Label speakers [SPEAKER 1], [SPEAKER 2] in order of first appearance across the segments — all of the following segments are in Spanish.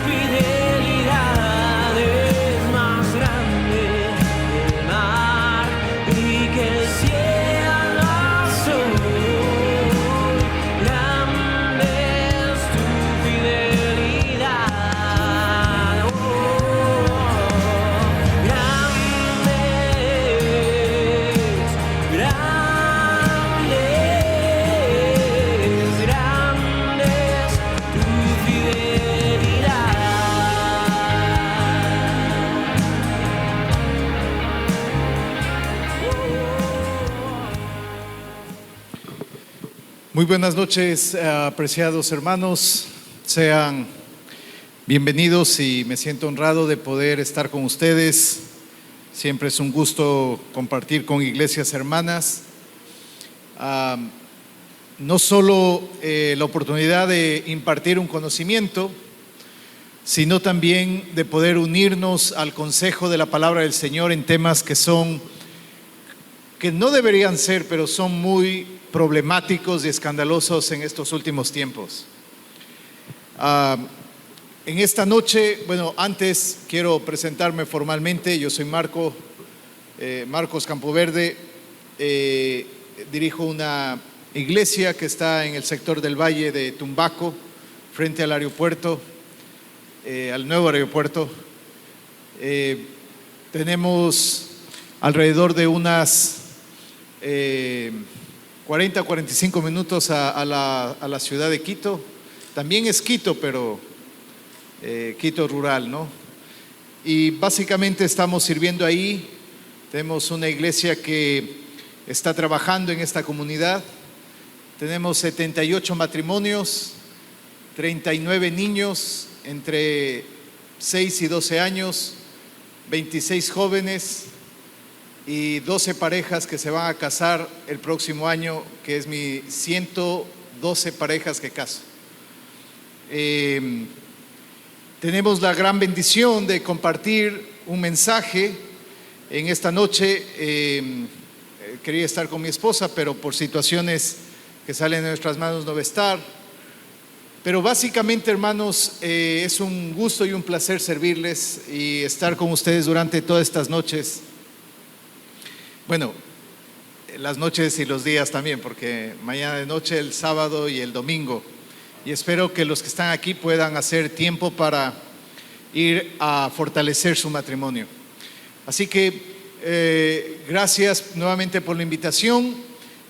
[SPEAKER 1] fidelidad es más grande que el mar y que el cielo azul. Grande es tu fidelidad. Oh, grande es, grande es tu fidelidad.
[SPEAKER 2] Muy buenas noches, apreciados hermanos. Sean bienvenidos y me siento honrado de poder estar con ustedes. Siempre es un gusto compartir con iglesias hermanas. No solo la oportunidad de impartir un conocimiento, sino también de poder unirnos al consejo de la palabra del Señor en temas que no deberían ser, pero son muy problemáticos y escandalosos en estos últimos tiempos. En esta noche, antes quiero presentarme formalmente. Yo soy Marcos Campoverde. Dirijo una iglesia que está en el sector del Valle de Tumbaco, frente al aeropuerto, al nuevo aeropuerto. Tenemos alrededor de unas 40-45 minutos a la ciudad de Quito. También es Quito, pero Quito rural, ¿no? Y básicamente estamos sirviendo ahí. Tenemos una iglesia que está trabajando en esta comunidad. Tenemos 78 matrimonios, 39 niños entre 6 y 12 años, 26 jóvenes y 12 parejas que se van a casar el próximo año, que es mi 112 parejas que caso. Tenemos la gran bendición de compartir un mensaje en esta noche. Quería estar con mi esposa, pero por situaciones que salen de nuestras manos no va a estar. Pero básicamente, hermanos, es un gusto y un placer servirles y estar con ustedes durante todas estas noches. Bueno, las noches y los días también, porque mañana de noche, el sábado y el domingo. Y espero que los que están aquí puedan hacer tiempo para ir a fortalecer su matrimonio. Así que gracias nuevamente por la invitación.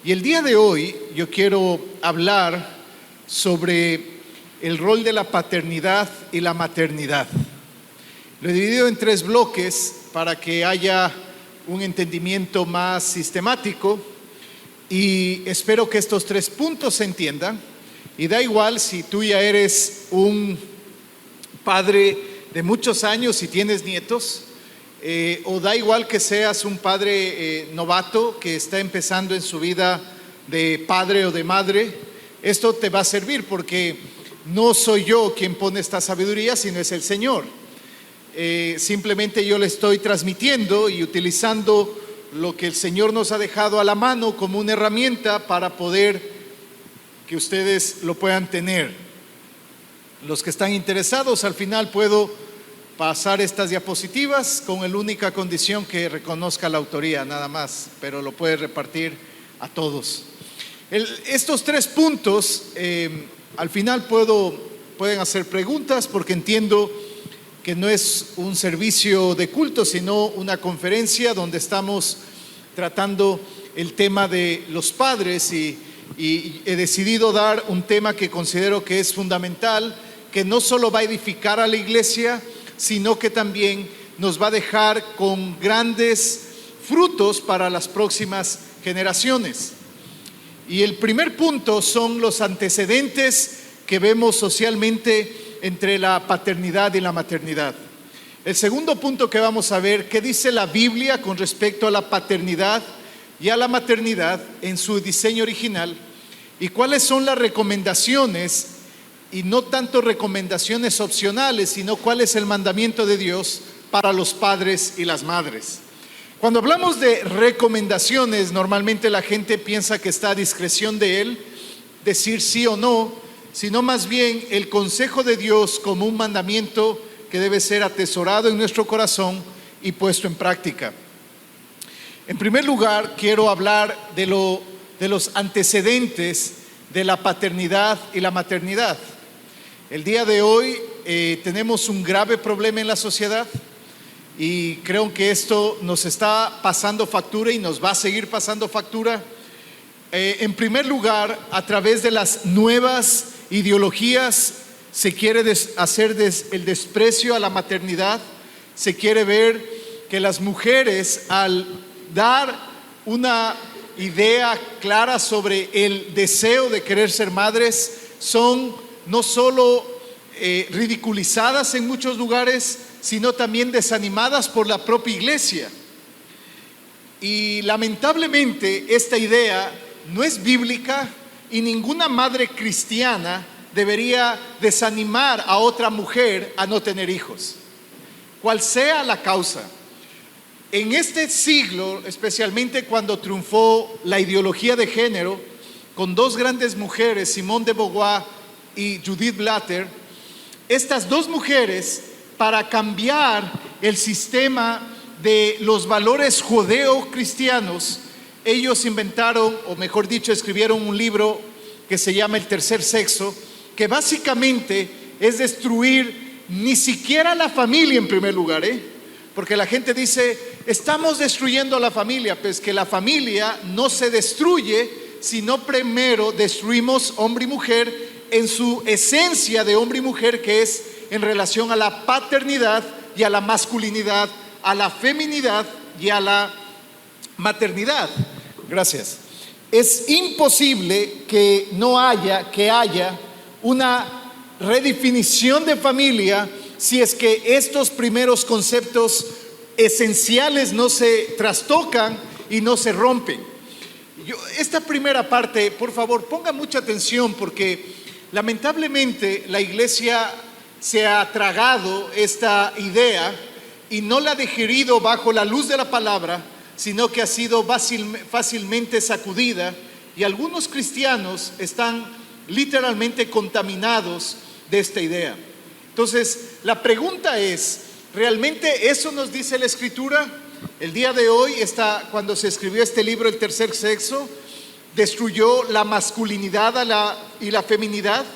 [SPEAKER 2] Y el día de hoy yo quiero hablar sobre el rol de la paternidad y la maternidad. Lo he dividido en 3 bloques para que haya un entendimiento más sistemático, y espero que estos 3 puntos se entiendan. Y da igual si tú ya eres un padre de muchos años y tienes nietos, o da igual que seas un padre novato que está empezando en su vida de padre o de madre. Esto te va a servir porque no soy yo quien pone esta sabiduría, sino es el Señor. Simplemente yo le estoy transmitiendo y utilizando lo que el Señor nos ha dejado a la mano como una herramienta para poder que ustedes lo puedan tener. Los que están interesados, al final puedo pasar estas diapositivas con la única condición que reconozca la autoría, nada más, pero lo puede repartir a todos. Estos 3 puntos, al final pueden hacer preguntas, porque entiendo que no es un servicio de culto, sino una conferencia donde estamos tratando el tema de los padres, y he decidido dar un tema que considero que es fundamental, que no solo va a edificar a la iglesia, sino que también nos va a dejar con grandes frutos para las próximas generaciones. Y el primer punto son los antecedentes que vemos socialmente entre la paternidad y la maternidad. El segundo punto que vamos a ver, ¿qué dice la Biblia con respecto a la paternidad y a la maternidad en su diseño original? ¿Y cuáles son las recomendaciones? Y no tanto recomendaciones opcionales, sino cuál es el mandamiento de Dios para los padres y las madres. Cuando hablamos de recomendaciones, normalmente la gente piensa que está a discreción de él decir sí o no, sino más bien el consejo de Dios como un mandamiento que debe ser atesorado en nuestro corazón y puesto en práctica. En primer lugar, quiero hablar de los antecedentes de la paternidad y la maternidad. El día de hoy tenemos un grave problema en la sociedad y creo que esto nos está pasando factura y nos va a seguir pasando factura. En primer lugar, a través de las nuevas ideologías se quiere hacer el desprecio a la maternidad. Se quiere ver que las mujeres, al dar una idea clara sobre el deseo de querer ser madres, son no solo ridiculizadas en muchos lugares, sino también desanimadas por la propia iglesia. Y lamentablemente esta idea no es bíblica y ninguna madre cristiana debería desanimar a otra mujer a no tener hijos, cual sea la causa. En este siglo, especialmente cuando triunfó la ideología de género, con dos grandes mujeres, Simone de Beauvoir y Judith Butler, estas dos mujeres, para cambiar el sistema de los valores judeo-cristianos, ellos inventaron, o mejor dicho, escribieron un libro que se llama El Tercer Sexo, que básicamente es destruir ni siquiera la familia en primer lugar, porque la gente dice, estamos destruyendo la familia. Pues que la familia no se destruye, sino primero destruimos hombre y mujer en su esencia de hombre y mujer, que es en relación a la paternidad y a la masculinidad, a la feminidad y a la maternidad. Gracias. Es imposible que haya una redefinición de familia si es que estos primeros conceptos esenciales no se trastocan y no se rompen. Esta primera parte, por favor, ponga mucha atención, porque lamentablemente la iglesia se ha tragado esta idea y no la ha digerido bajo la luz de la palabra, sino que ha sido fácilmente sacudida, y algunos cristianos están literalmente contaminados de esta idea. Entonces, la pregunta es, ¿realmente eso nos dice la Escritura? El día de hoy, cuando se escribió este libro, El Tercer Sexo, destruyó la masculinidad y la feminidad,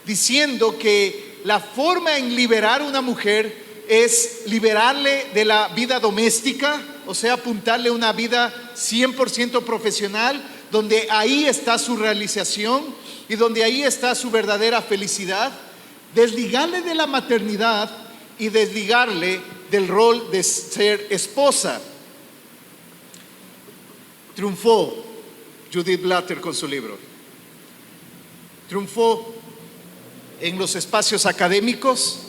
[SPEAKER 2] diciendo que la forma en liberar a una mujer es liberarle de la vida doméstica, o sea, apuntarle a una vida 100% profesional, donde ahí está su realización y donde ahí está su verdadera felicidad, desligarle de la maternidad y desligarle del rol de ser esposa. Triunfó Judith Butler con su libro. Triunfó en los espacios académicos,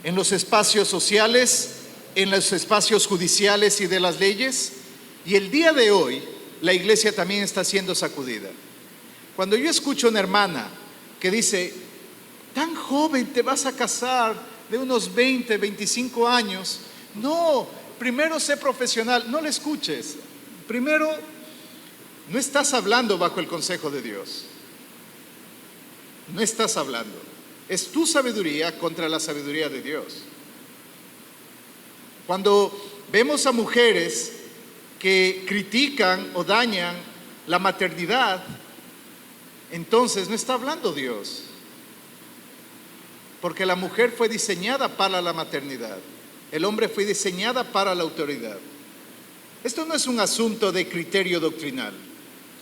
[SPEAKER 2] en los espacios sociales, en los espacios judiciales y de las leyes, y el día de hoy la iglesia también está siendo sacudida. Cuando yo escucho a una hermana que dice, tan joven te vas a casar, de unos 20, 25 años, no, primero sé profesional, no le escuches. Primero, no estás hablando bajo el consejo de Dios, no estás hablando, es tu sabiduría contra la sabiduría de Dios. Cuando vemos a mujeres que critican o dañan la maternidad, entonces no está hablando Dios, porque la mujer fue diseñada para la maternidad, el hombre fue diseñada para la autoridad. Esto no es un asunto de criterio doctrinal,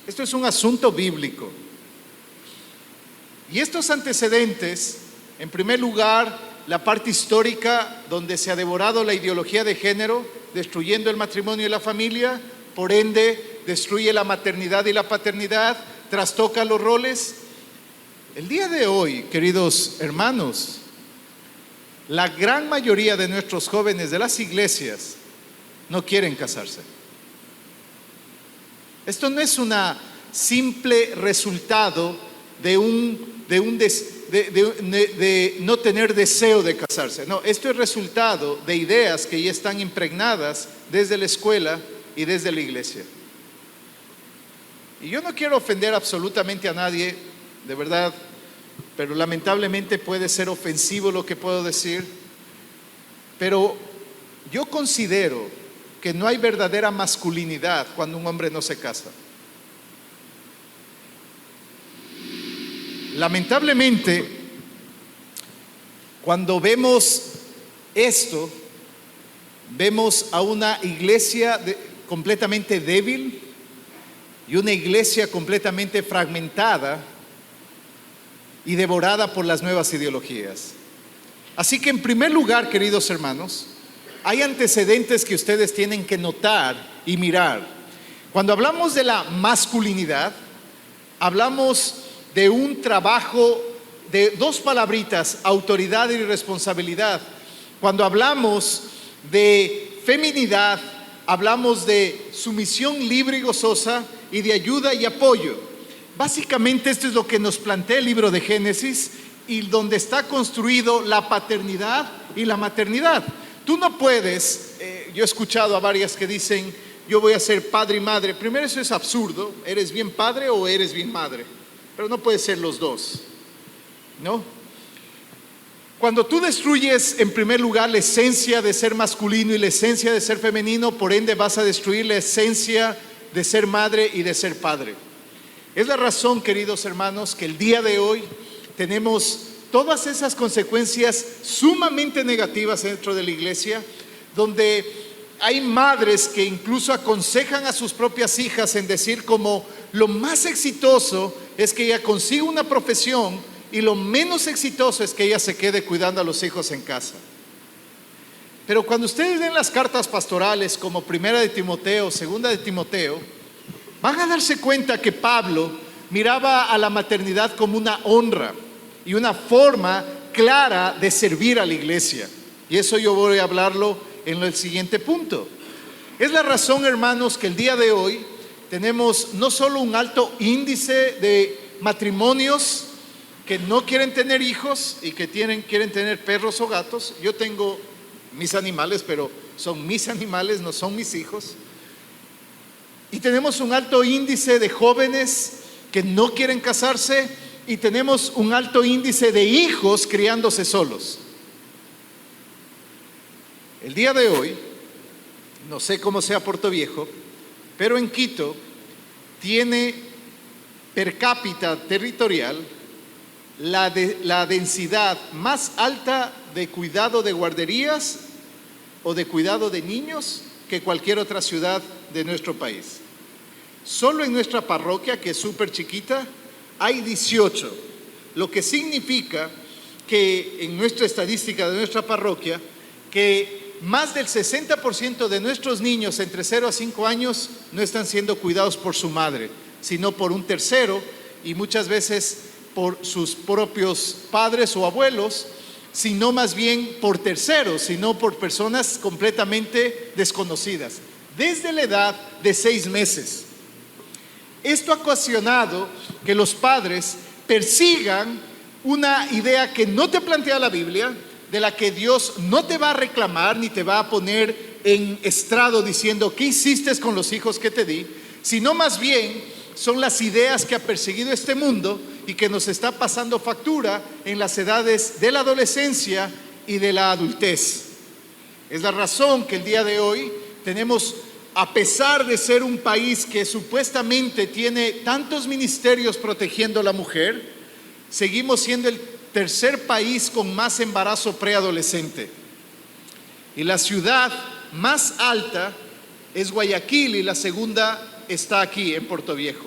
[SPEAKER 2] esto es un asunto bíblico. Y estos antecedentes, en primer lugar, la parte histórica donde se ha devorado la ideología de género, destruyendo el matrimonio y la familia, por ende destruye la maternidad y la paternidad, trastoca los roles. El día de hoy, queridos hermanos, la gran mayoría de nuestros jóvenes de las iglesias no quieren casarse. Esto no es una simple resultado de no tener deseo de casarse. No, esto es resultado de ideas que ya están impregnadas desde la escuela y desde la iglesia. Y yo no quiero ofender absolutamente a nadie, de verdad. pero lamentablemente puede ser ofensivo lo que puedo decir, pero yo considero que no hay verdadera masculinidad cuando un hombre no se casa. Lamentablemente, cuando vemos esto, vemos a una iglesia completamente débil y una iglesia completamente fragmentada y devorada por las nuevas ideologías. Así que en primer lugar, queridos hermanos, hay antecedentes que ustedes tienen que notar y mirar. Cuando hablamos de la masculinidad, hablamos de un trabajo de dos palabritas, autoridad y responsabilidad. Cuando hablamos de feminidad, hablamos de sumisión libre y gozosa y de ayuda y apoyo. Básicamente esto es lo que nos plantea el libro de Génesis y donde está construido la paternidad y la maternidad. Tú no puedes, yo he escuchado a varias que dicen, yo voy a ser padre y madre. Primero, eso es absurdo, ¿eres bien padre o eres bien madre? Pero no puede ser los dos, ¿no? Cuando tú destruyes en primer lugar la esencia de ser masculino y la esencia de ser femenino, por ende vas a destruir la esencia de ser madre y de ser padre. Es la razón, queridos hermanos, que el día de hoy tenemos todas esas consecuencias sumamente negativas dentro de la iglesia, donde hay madres que incluso aconsejan a sus propias hijas en decir como lo más exitoso es que ella consiga una profesión y lo menos exitoso es que ella se quede cuidando a los hijos en casa. Pero cuando ustedes ven las cartas pastorales como Primera de Timoteo, Segunda de Timoteo, van a darse cuenta que Pablo miraba a la maternidad como una honra y una forma clara de servir a la iglesia. Y eso yo voy a hablarlo en el siguiente punto. Es la razón, hermanos, que el día de hoy tenemos no solo un alto índice de matrimonios que no quieren tener hijos y que quieren tener perros o gatos. Yo tengo mis animales, pero son mis animales, no son mis hijos. Y tenemos un alto índice de jóvenes que no quieren casarse y tenemos un alto índice de hijos criándose solos. El día de hoy, no sé cómo sea Puerto Viejo, pero en Quito tiene per cápita territorial la densidad más alta de cuidado de guarderías o de cuidado de niños que cualquier otra ciudad de nuestro país. Solo en nuestra parroquia, que es súper chiquita, hay 18, lo que significa que en nuestra estadística de nuestra parroquia, que más del 60% de nuestros niños entre 0 a 5 años no están siendo cuidados por su madre, sino por un tercero y muchas veces por sus propios padres o abuelos, sino más bien por terceros, sino por personas completamente desconocidas, desde la edad de 6 meses. Esto ha ocasionado que los padres persigan una idea que no te plantea la Biblia, de la que Dios no te va a reclamar ni te va a poner en estrado diciendo ¿qué hiciste con los hijos que te di?, sino más bien son las ideas que ha perseguido este mundo y que nos está pasando factura en las edades de la adolescencia y de la adultez. Es la razón que el día de hoy tenemos, a pesar de ser un país que supuestamente tiene tantos ministerios protegiendo a la mujer, seguimos siendo el tercer país con más embarazo preadolescente. Y la ciudad más alta es Guayaquil y la segunda está aquí en Puerto Viejo.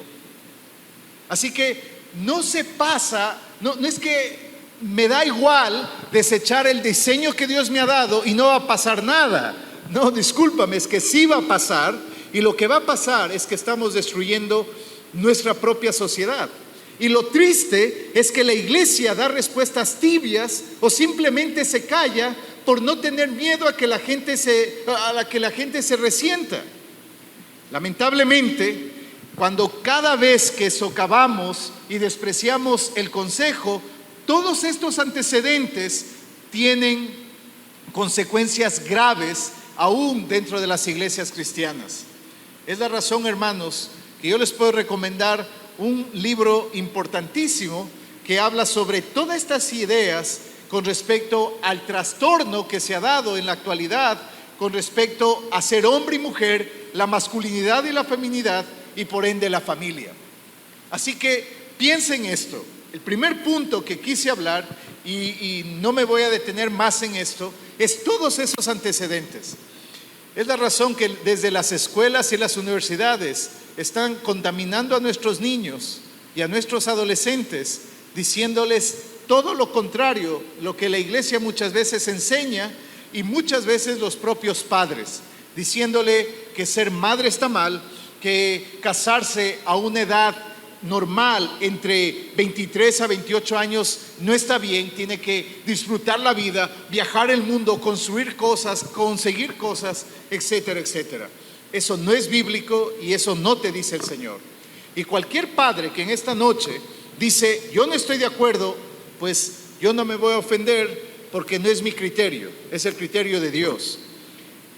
[SPEAKER 2] Así que no se pasa, no es que me da igual desechar el diseño que Dios me ha dado y no va a pasar nada. No, discúlpame, es que sí va a pasar, y lo que va a pasar es que estamos destruyendo nuestra propia sociedad. Y lo triste es que la iglesia da respuestas tibias o simplemente se calla por no tener miedo a que la gente se resienta. Lamentablemente, cuando cada vez que socavamos y despreciamos el consejo, todos estos antecedentes tienen consecuencias graves aún dentro de las iglesias cristianas. Es la razón, hermanos, que yo les puedo recomendar un libro importantísimo que habla sobre todas estas ideas con respecto al trastorno que se ha dado en la actualidad con respecto a ser hombre y mujer, la masculinidad y la feminidad y por ende la familia. Así que piensen esto. El primer punto que quise hablar, y no me voy a detener más en esto, es todos esos antecedentes. Es la razón que desde las escuelas y las universidades están contaminando a nuestros niños y a nuestros adolescentes, diciéndoles todo lo contrario, lo que la iglesia muchas veces enseña y muchas veces los propios padres, diciéndole que ser madre está mal, que casarse a una edad normal entre 23 a 28 años no está bien, tiene que disfrutar la vida, viajar el mundo, construir cosas, conseguir cosas, etcétera, etcétera. Eso no es bíblico y eso no te dice el Señor. Y cualquier padre que en esta noche dice, yo no estoy de acuerdo, pues yo no me voy a ofender porque no es mi criterio, es el criterio de Dios.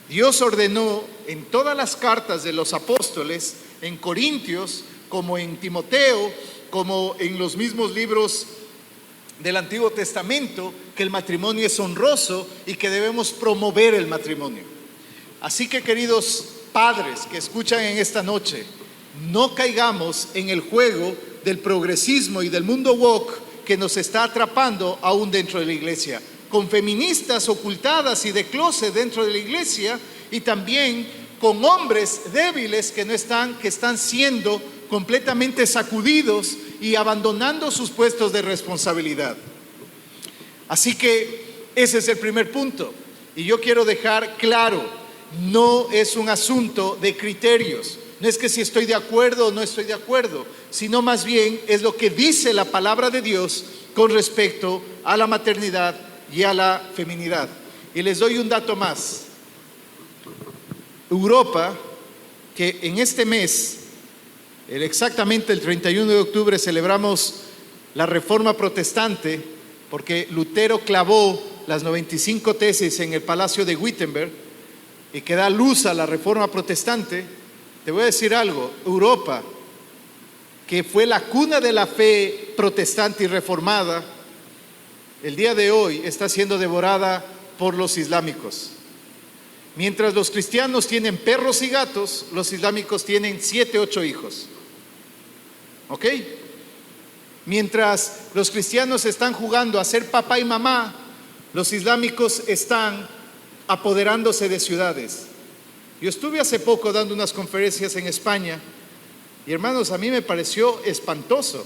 [SPEAKER 2] Dios ordenó en todas las cartas de los apóstoles, en Corintios, como en Timoteo, como en los mismos libros del Antiguo Testamento, que el matrimonio es honroso y que debemos promover el matrimonio. Así que, queridos padres que escuchan en esta noche, no caigamos en el juego del progresismo y del mundo woke que nos está atrapando aún dentro de la iglesia, con feministas ocultadas y de closet dentro de la iglesia, y también con hombres débiles que están siendo completamente sacudidos y abandonando sus puestos de responsabilidad. Así que ese es el primer punto, y yo quiero dejar claro, no es un asunto de criterios, no es que si estoy de acuerdo o no estoy de acuerdo, sino más bien es lo que dice la palabra de Dios con respecto a la maternidad y a la feminidad. Y les doy un dato más. Europa, que en este mes, exactamente el 31 de octubre, celebramos la Reforma Protestante, porque Lutero clavó las 95 tesis en el Palacio de Wittenberg y que da luz a la Reforma Protestante. Te voy a decir algo, Europa, que fue la cuna de la fe protestante y reformada, el día de hoy está siendo devorada por los islámicos. Mientras los cristianos tienen perros y gatos, los islámicos tienen 7, 8 hijos. ¿Ok? Mientras los cristianos están jugando a ser papá y mamá, los islámicos están apoderándose de ciudades. Yo estuve hace poco dando unas conferencias en España y, hermanos, a mí me pareció espantoso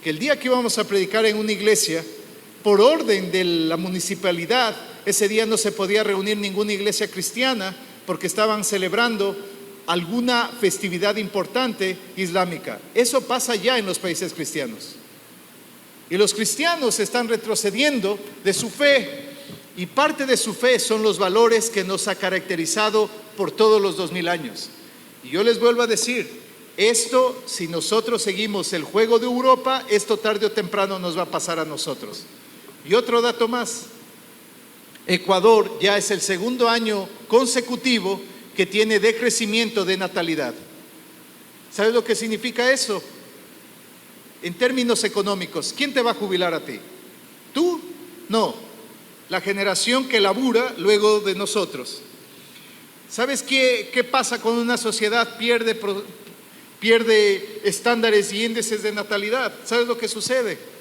[SPEAKER 2] que el día que íbamos a predicar en una iglesia, por orden de la municipalidad, ese día no se podía reunir ninguna iglesia cristiana porque estaban celebrando alguna festividad importante islámica. Eso pasa ya en los países cristianos. Y los cristianos están retrocediendo de su fe, y parte de su fe son los valores que nos ha caracterizado por todos los 2000 años. Y yo les vuelvo a decir, esto, si nosotros seguimos el juego de Europa, esto tarde o temprano nos va a pasar a nosotros. Y otro dato más, Ecuador ya es el segundo año consecutivo que tiene decrecimiento de natalidad. ¿Sabes lo que significa eso? En términos económicos, ¿quién te va a jubilar a ti? ¿Tú? No, la generación que labura luego de nosotros. ¿Sabes qué pasa cuando una sociedad pierde estándares y índices de natalidad? ¿Sabes lo que sucede?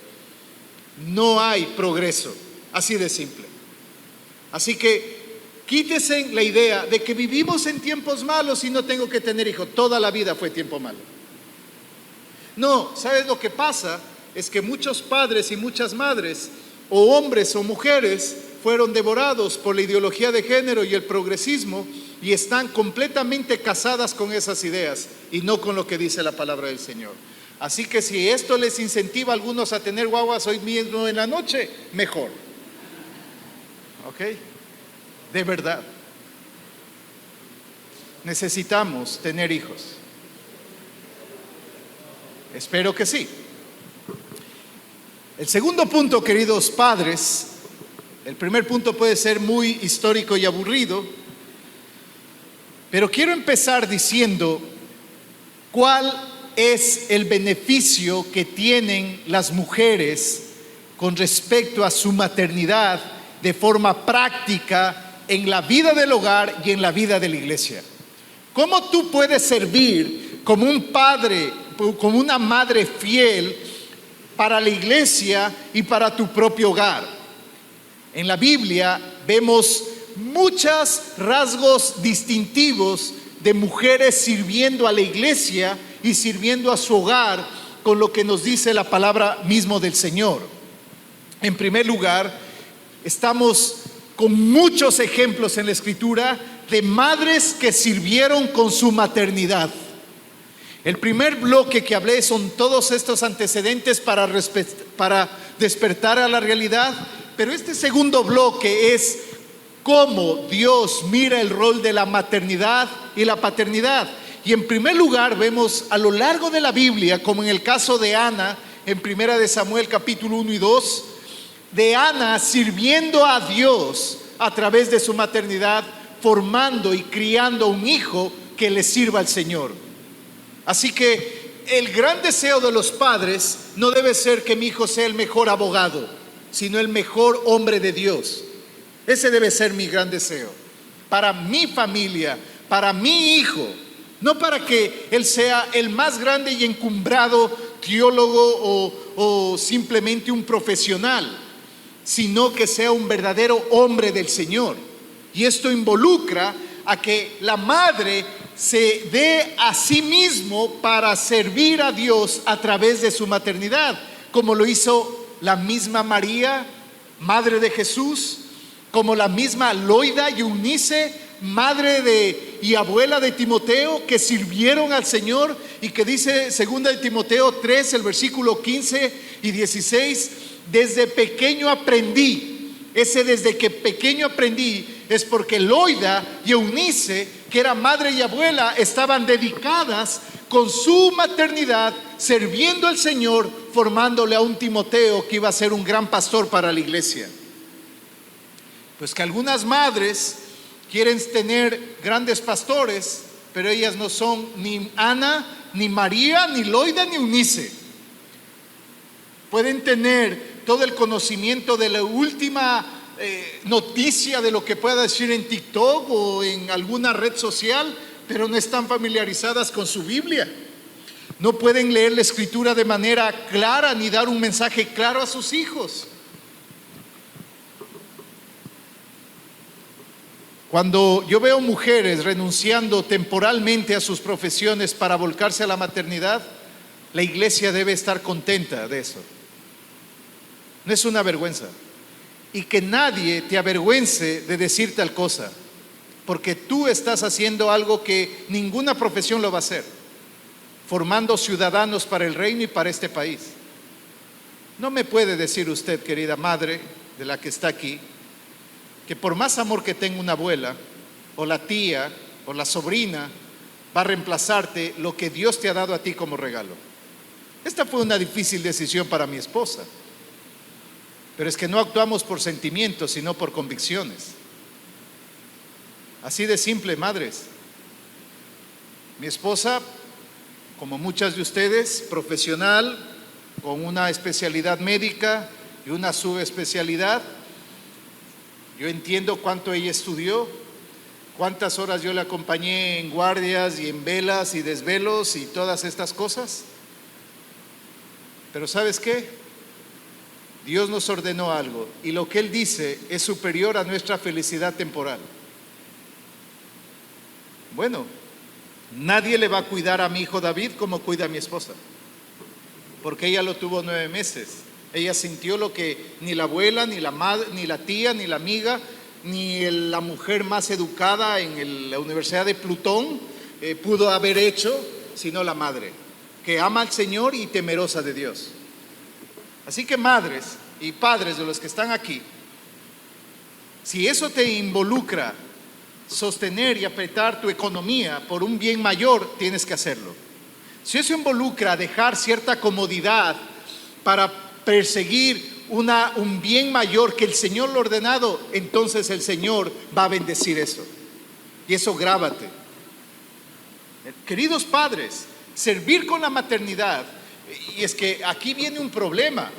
[SPEAKER 2] No hay progreso, así de simple. Así que quítese la idea de que vivimos en tiempos malos y no tengo que tener hijos. Toda la vida fue tiempo malo. No, ¿sabes lo que pasa? Es que muchos padres y muchas madres, o hombres o mujeres, fueron devorados por la ideología de género y el progresismo y están completamente casadas con esas ideas y no con lo que dice la palabra del Señor. Así que si esto les incentiva a algunos a tener guaguas hoy mismo en la noche, mejor. ¿Ok? De verdad. Necesitamos tener hijos. Espero que sí. El segundo punto, queridos padres, el primer punto puede ser muy histórico y aburrido, pero quiero empezar diciendo cuál es el beneficio que tienen las mujeres con respecto a su maternidad de forma práctica en la vida del hogar y en la vida de la iglesia. ¿Cómo tú puedes servir como un padre, como una madre fiel para la iglesia y para tu propio hogar? En la Biblia vemos muchos rasgos distintivos de mujeres sirviendo a la iglesia y sirviendo a su hogar con lo que nos dice la palabra mismo del Señor. En primer lugar, estamos con muchos ejemplos en la Escritura de madres que sirvieron con su maternidad. El primer bloque que hablé son todos estos antecedentes para despertar a la realidad, pero este segundo bloque es cómo Dios mira el rol de la maternidad y la paternidad. Y en primer lugar vemos a lo largo de la Biblia, como en el caso de Ana, en Primera de Samuel capítulo 1 y 2, de Ana sirviendo a Dios a través de su maternidad, formando y criando un hijo que le sirva al Señor. Así que el gran deseo de los padres no debe ser que mi hijo sea el mejor abogado, sino el mejor hombre de Dios. Ese debe ser mi gran deseo para mi familia, para mi hijo, no para que él sea el más grande y encumbrado teólogo o simplemente un profesional, sino que sea un verdadero hombre del Señor. Y esto involucra a que la madre se dé a sí mismo para servir a Dios a través de su maternidad, como lo hizo la misma María, madre de Jesús, como la misma Loida y Eunice, madre y abuela de Timoteo, que sirvieron al Señor, y que dice 2 de Timoteo 3, el versículo 15 y 16, desde pequeño aprendí. Ese desde que pequeño aprendí es porque Loida y Eunice, que era madre y abuela, estaban dedicadas con su maternidad, sirviendo al Señor, formándole a un Timoteo que iba a ser un gran pastor para la iglesia. Pues que algunas madres quieren tener grandes pastores, pero ellas no son ni Ana, ni María, ni Loida, ni Eunice. Pueden tener todo el conocimiento de la última noticia de lo que pueda decir en TikTok o en alguna red social, pero no están familiarizadas con su Biblia. No pueden leer la Escritura de manera clara ni dar un mensaje claro a sus hijos. Cuando yo veo mujeres renunciando temporalmente a sus profesiones para volcarse a la maternidad, la iglesia debe estar contenta de eso. No es una vergüenza. Y que nadie te avergüence de decir tal cosa, porque tú estás haciendo algo que ninguna profesión lo va a hacer, formando ciudadanos para el reino y para este país. No me puede decir usted, querida madre de la que está aquí, que por más amor que tenga una abuela, o la tía, o la sobrina, va a reemplazarte lo que Dios te ha dado a ti como regalo. Esta fue una difícil decisión para mi esposa, pero es que no actuamos por sentimientos, sino por convicciones. Así de simple, madres. Mi esposa, como muchas de ustedes, profesional, con una especialidad médica y una subespecialidad. Yo entiendo cuánto ella estudió, cuántas horas yo le acompañé en guardias y en velas y desvelos y todas estas cosas. Pero ¿sabes qué? Dios nos ordenó algo y lo que Él dice es superior a nuestra felicidad temporal. Bueno, nadie le va a cuidar a mi hijo David como cuida a mi esposa, porque ella lo tuvo 9 meses. Ella sintió lo que ni la abuela, ni la madre, ni la tía, ni la amiga, ni la mujer más educada en la Universidad de Plutón pudo haber hecho, sino la madre, que ama al Señor y temerosa de Dios. Así que madres y padres de los que están aquí, si eso te involucra sostener y apretar tu economía por un bien mayor, tienes que hacerlo. Si eso involucra dejar cierta comodidad para perseguir un bien mayor que el Señor lo ha ordenado, entonces el Señor va a bendecir eso. Y eso grábate. Queridos padres, servir con la maternidad. Y es que aquí viene un problema.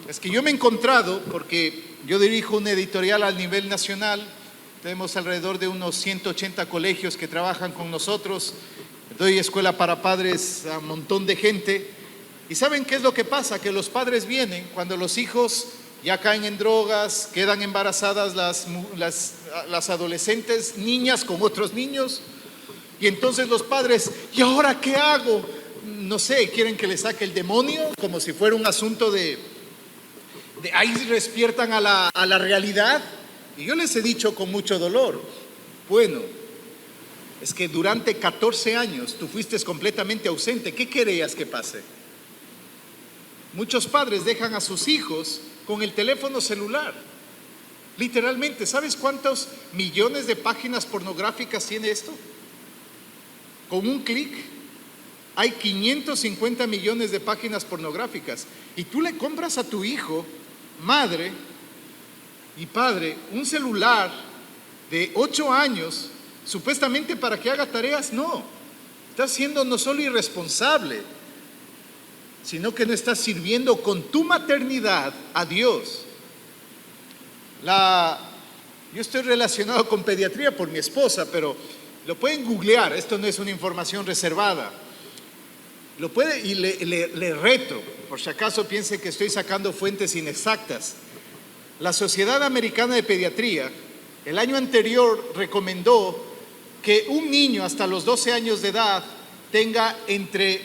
[SPEAKER 2] Es que yo me he encontrado, porque yo dirijo una editorial a nivel nacional, tenemos alrededor de unos 180 colegios que trabajan con nosotros, doy escuela para padres a un montón de gente. ¿Y saben qué es lo que pasa? Que los padres vienen cuando los hijos ya caen en drogas, quedan embarazadas las adolescentes, niñas con otros niños, y entonces los padres, ¿y ahora qué hago? No sé, quieren que le saque el demonio, como si fuera un asunto de ahí despiertan a la realidad. Y yo les he dicho con mucho dolor, bueno, es que durante 14 años tú fuiste completamente ausente, ¿qué querías que pase? Muchos padres dejan a sus hijos con el teléfono celular. Literalmente, ¿sabes cuántos millones de páginas pornográficas tiene esto? Con un clic hay 550 millones de páginas pornográficas. Y tú le compras a tu hijo, madre y padre, un celular de 8 años, supuestamente para que haga tareas. No, estás siendo no solo irresponsable, sino que no estás sirviendo con tu maternidad a Dios. Yo estoy relacionado con pediatría por mi esposa, pero lo pueden googlear, esto no es una información reservada. Lo puede, y le reto, por si acaso piense que estoy sacando fuentes inexactas. La Sociedad Americana de Pediatría, el año anterior, recomendó que un niño hasta los 12 años de edad tenga entre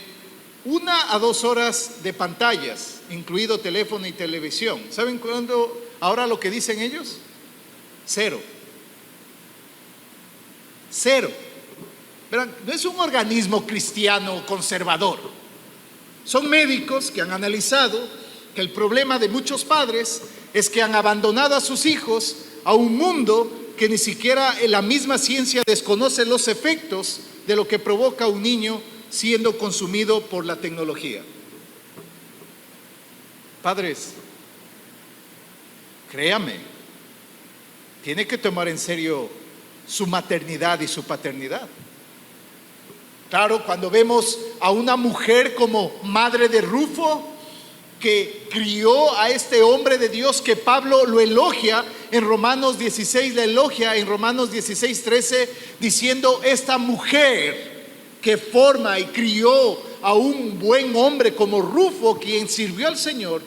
[SPEAKER 2] 1 a 2 horas de pantallas, incluido teléfono y televisión. ¿Saben cuándo? Ahora lo que dicen ellos, 0. Verán, no es un organismo cristiano conservador. Son médicos que han analizado que el problema de muchos padres es que han abandonado a sus hijos a un mundo que ni siquiera la misma ciencia desconoce los efectos de lo que provoca un niño siendo consumido por la tecnología. Padres, créame, tiene que tomar en serio su maternidad y su paternidad. Claro, cuando vemos a una mujer como madre de Rufo, que crió a este hombre de Dios, que Pablo lo elogia en Romanos 16, le elogia en Romanos 16:13, diciendo: esta mujer que forma y crió a un buen hombre como Rufo, quien sirvió al Señor,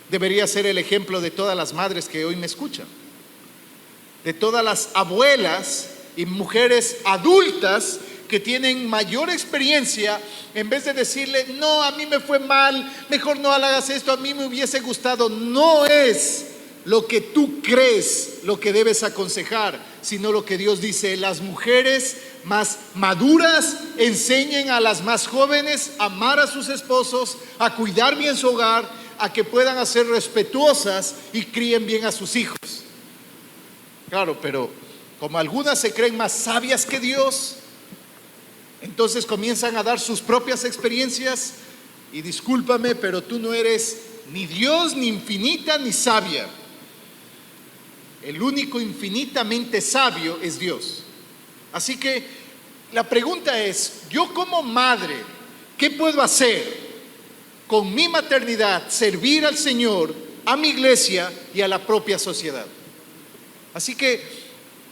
[SPEAKER 2] debería ser el ejemplo de todas las madres que hoy me escuchan, de todas las abuelas y mujeres adultas que tienen mayor experiencia. En vez de decirle: no, a mí me fue mal, mejor no hagas esto, a mí me hubiese gustado. No es lo que tú crees lo que debes aconsejar, sino lo que Dios dice. Las mujeres más maduras enseñen a las más jóvenes a amar a sus esposos, a cuidar bien su hogar, a que puedan ser respetuosas y críen bien a sus hijos. Claro, pero como algunas se creen más sabias que Dios, entonces comienzan a dar sus propias experiencias. Y discúlpame, pero tú no eres ni Dios, ni infinita, ni sabia. El único infinitamente sabio es Dios. Así que la pregunta es: yo como madre, ¿qué puedo hacer con mi maternidad? Servir al Señor, a mi iglesia y a la propia sociedad. Así que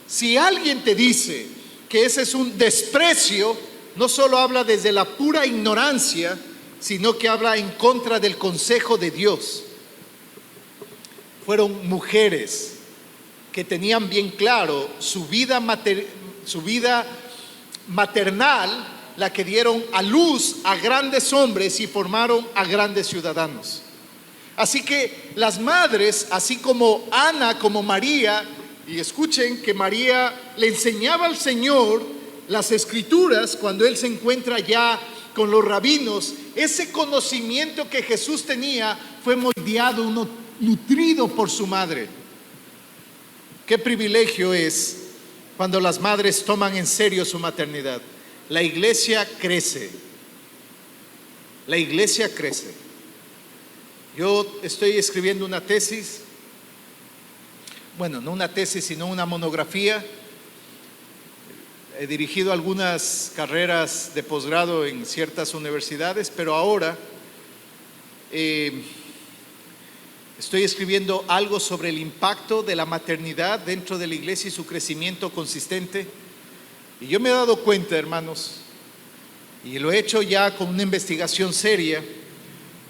[SPEAKER 2] si alguien te dice que ese es un desprecio, no solo habla desde la pura ignorancia, sino que habla en contra del consejo de Dios. Fueron mujeres que tenían bien claro su vida maternal, la que dieron a luz a grandes hombres y formaron a grandes ciudadanos. Así que las madres, así como Ana, como María, y escuchen que María le enseñaba al Señor las escrituras cuando él se encuentra ya con los rabinos. Ese conocimiento que Jesús tenía fue moldeado, nutrido por su madre. Qué privilegio es cuando las madres toman en serio su maternidad. La iglesia crece. La iglesia crece. Yo estoy escribiendo una tesis, bueno, no una tesis, sino una monografía. he dirigido algunas carreras de posgrado en ciertas universidades, pero ahora estoy escribiendo algo sobre el impacto de la maternidad dentro de la iglesia y su crecimiento consistente. Y yo me he dado cuenta, hermanos, y lo he hecho ya con una investigación seria,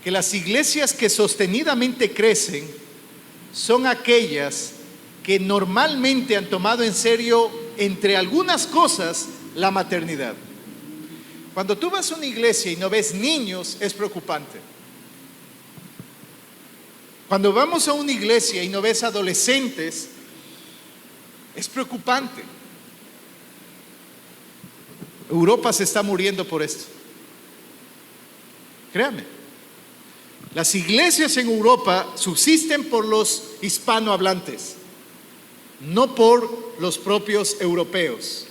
[SPEAKER 2] que las iglesias que sostenidamente crecen son aquellas que normalmente han tomado en serio, entre algunas cosas, la maternidad. Cuando tú vas a una iglesia y no ves niños, es preocupante. Cuando vamos a una iglesia y no ves adolescentes, es preocupante. Europa se está muriendo por esto. Créame. Las iglesias en Europa subsisten por los hispanohablantes, no por los propios europeos.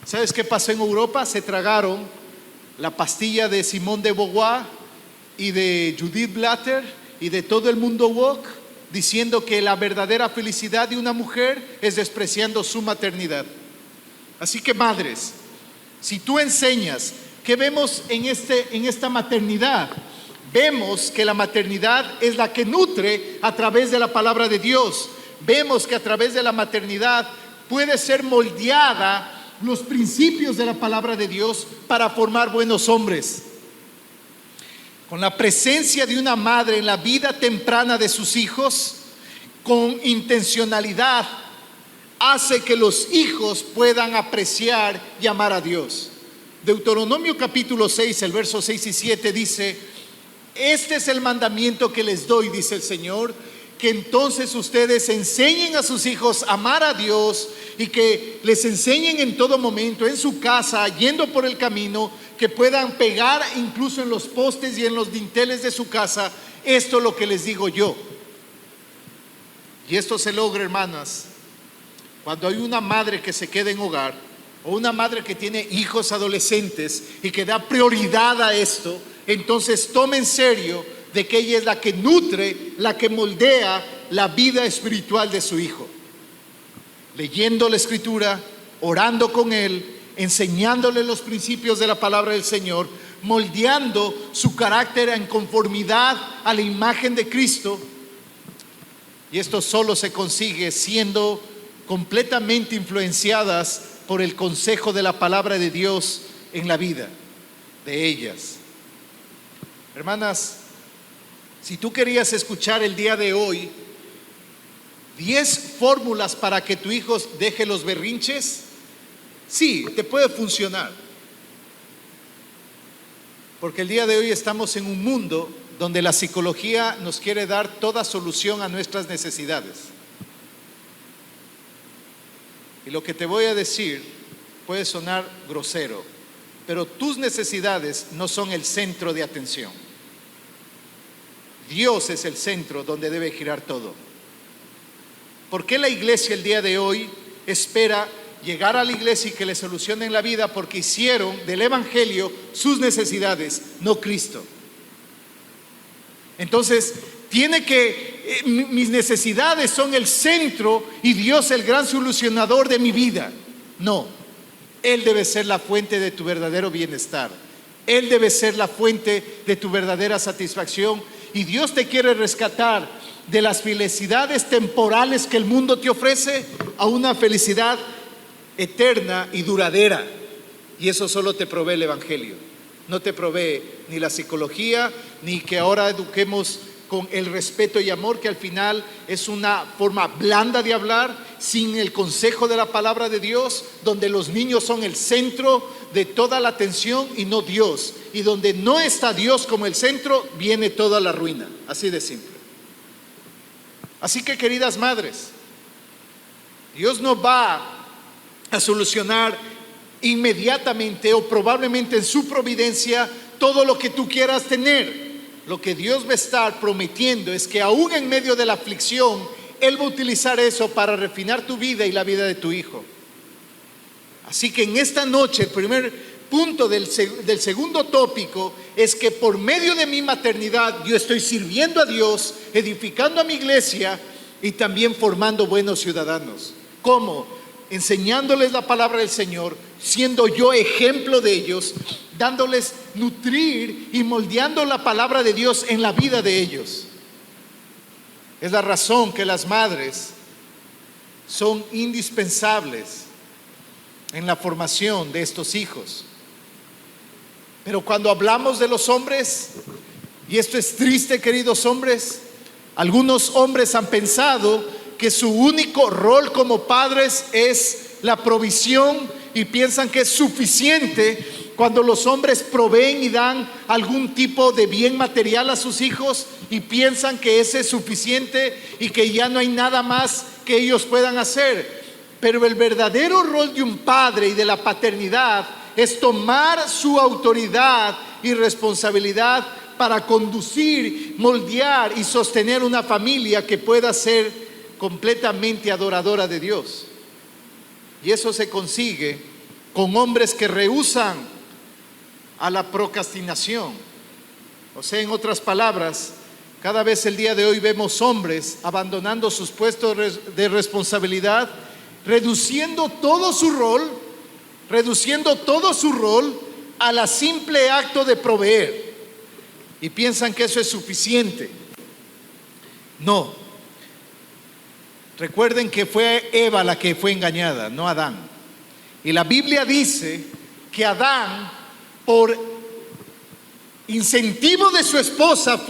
[SPEAKER 2] ¿Sabes qué pasó en Europa? Se tragaron la pastilla de Simone de Beauvoir y de Judith Butler y de todo el mundo woke, diciendo que la verdadera felicidad de una mujer es despreciando su maternidad. Así que, madres, si tú enseñas, ¿qué vemos en esta maternidad? Vemos que la maternidad es la que nutre a través de la palabra de Dios. Vemos que a través de la maternidad puede ser moldeada los principios de la palabra de Dios para formar buenos hombres. Con la presencia de una madre en la vida temprana de sus hijos, con intencionalidad, hace que los hijos puedan apreciar y amar a Dios. Deuteronomio capítulo 6, el verso 6 y 7 dice: este es el mandamiento que les doy, dice el Señor, que entonces ustedes enseñen a sus hijos a amar a Dios y que les enseñen en todo momento, en su casa, yendo por el camino, que puedan pegar incluso en los postes y en los dinteles de su casa. Esto es lo que les digo yo. Y esto se logra, hermanas, cuando hay una madre que se queda en hogar, o una madre que tiene hijos adolescentes y que da prioridad a esto. Entonces toma en serio de que ella es la que nutre, la que moldea la vida espiritual de su hijo, leyendo la escritura, orando con él, enseñándole los principios de la palabra del Señor, moldeando su carácter en conformidad a la imagen de Cristo. Y esto solo se consigue siendo completamente influenciadas por el consejo de la palabra de Dios en la vida de ellas. Hermanas, si tú querías escuchar el día de hoy 10 fórmulas para que tu hijo deje los berrinches, sí, te puede funcionar. Porque el día de hoy estamos en un mundo donde la psicología nos quiere dar toda solución a nuestras necesidades. Y lo que te voy a decir puede sonar grosero, pero tus necesidades no son el centro de atención. Dios es el centro donde debe girar todo. ¿Por qué la iglesia el día de hoy espera llegar a la iglesia y que le solucionen la vida? Porque hicieron del evangelio sus necesidades, no Cristo. Entonces, mis necesidades son el centro y Dios el gran solucionador de mi vida. No, Él debe ser la fuente de tu verdadero bienestar. Él debe ser la fuente de tu verdadera satisfacción. Y Dios te quiere rescatar de las felicidades temporales que el mundo te ofrece a una felicidad eterna y duradera. Y eso solo te provee el evangelio. No te provee ni la psicología, ni que ahora eduquemos con el respeto y amor, que al final es una forma blanda de hablar, sin el consejo de la palabra de Dios, donde los niños son el centro de toda la atención y no Dios. Y donde no está Dios como el centro, viene toda la ruina. Así de simple. Así que, queridas madres, Dios no va a solucionar inmediatamente o probablemente en su providencia todo lo que tú quieras tener. Lo que Dios va a estar prometiendo es que aún en medio de la aflicción, Él va a utilizar eso para refinar tu vida y la vida de tu hijo. Así que en esta noche, el primer punto del segundo tópico es que por medio de mi maternidad yo estoy sirviendo a Dios, edificando a mi iglesia y también formando buenos ciudadanos. ¿Cómo? enseñándoles la palabra del Señor, siendo yo ejemplo de ellos, dándoles nutrir y moldeando la palabra de Dios en la vida de ellos. Es la razón que las madres son indispensables en la formación de estos hijos. Pero cuando hablamos de los hombres, y esto es triste, queridos hombres, algunos hombres han pensado que su único rol como padres es la provisión y piensan que es suficiente cuando los hombres proveen y dan algún tipo de bien material a sus hijos y piensan que ese es suficiente y que ya no hay nada más que ellos puedan hacer. Pero el verdadero rol de un padre y de la paternidad es tomar su autoridad y responsabilidad para conducir, moldear y sostener una familia que pueda ser completamente adoradora de Dios. Y eso se consigue con hombres que rehúsan a la procrastinación. O sea, en otras palabras, cada vez el día de hoy vemos hombres abandonando sus puestos de responsabilidad, reduciendo todo su rol a la simple acto de proveer. Y piensan que eso es suficiente. No. Recuerden que fue Eva la que fue engañada, no Adán. Y la Biblia dice que Adán, por incentivo de su esposa,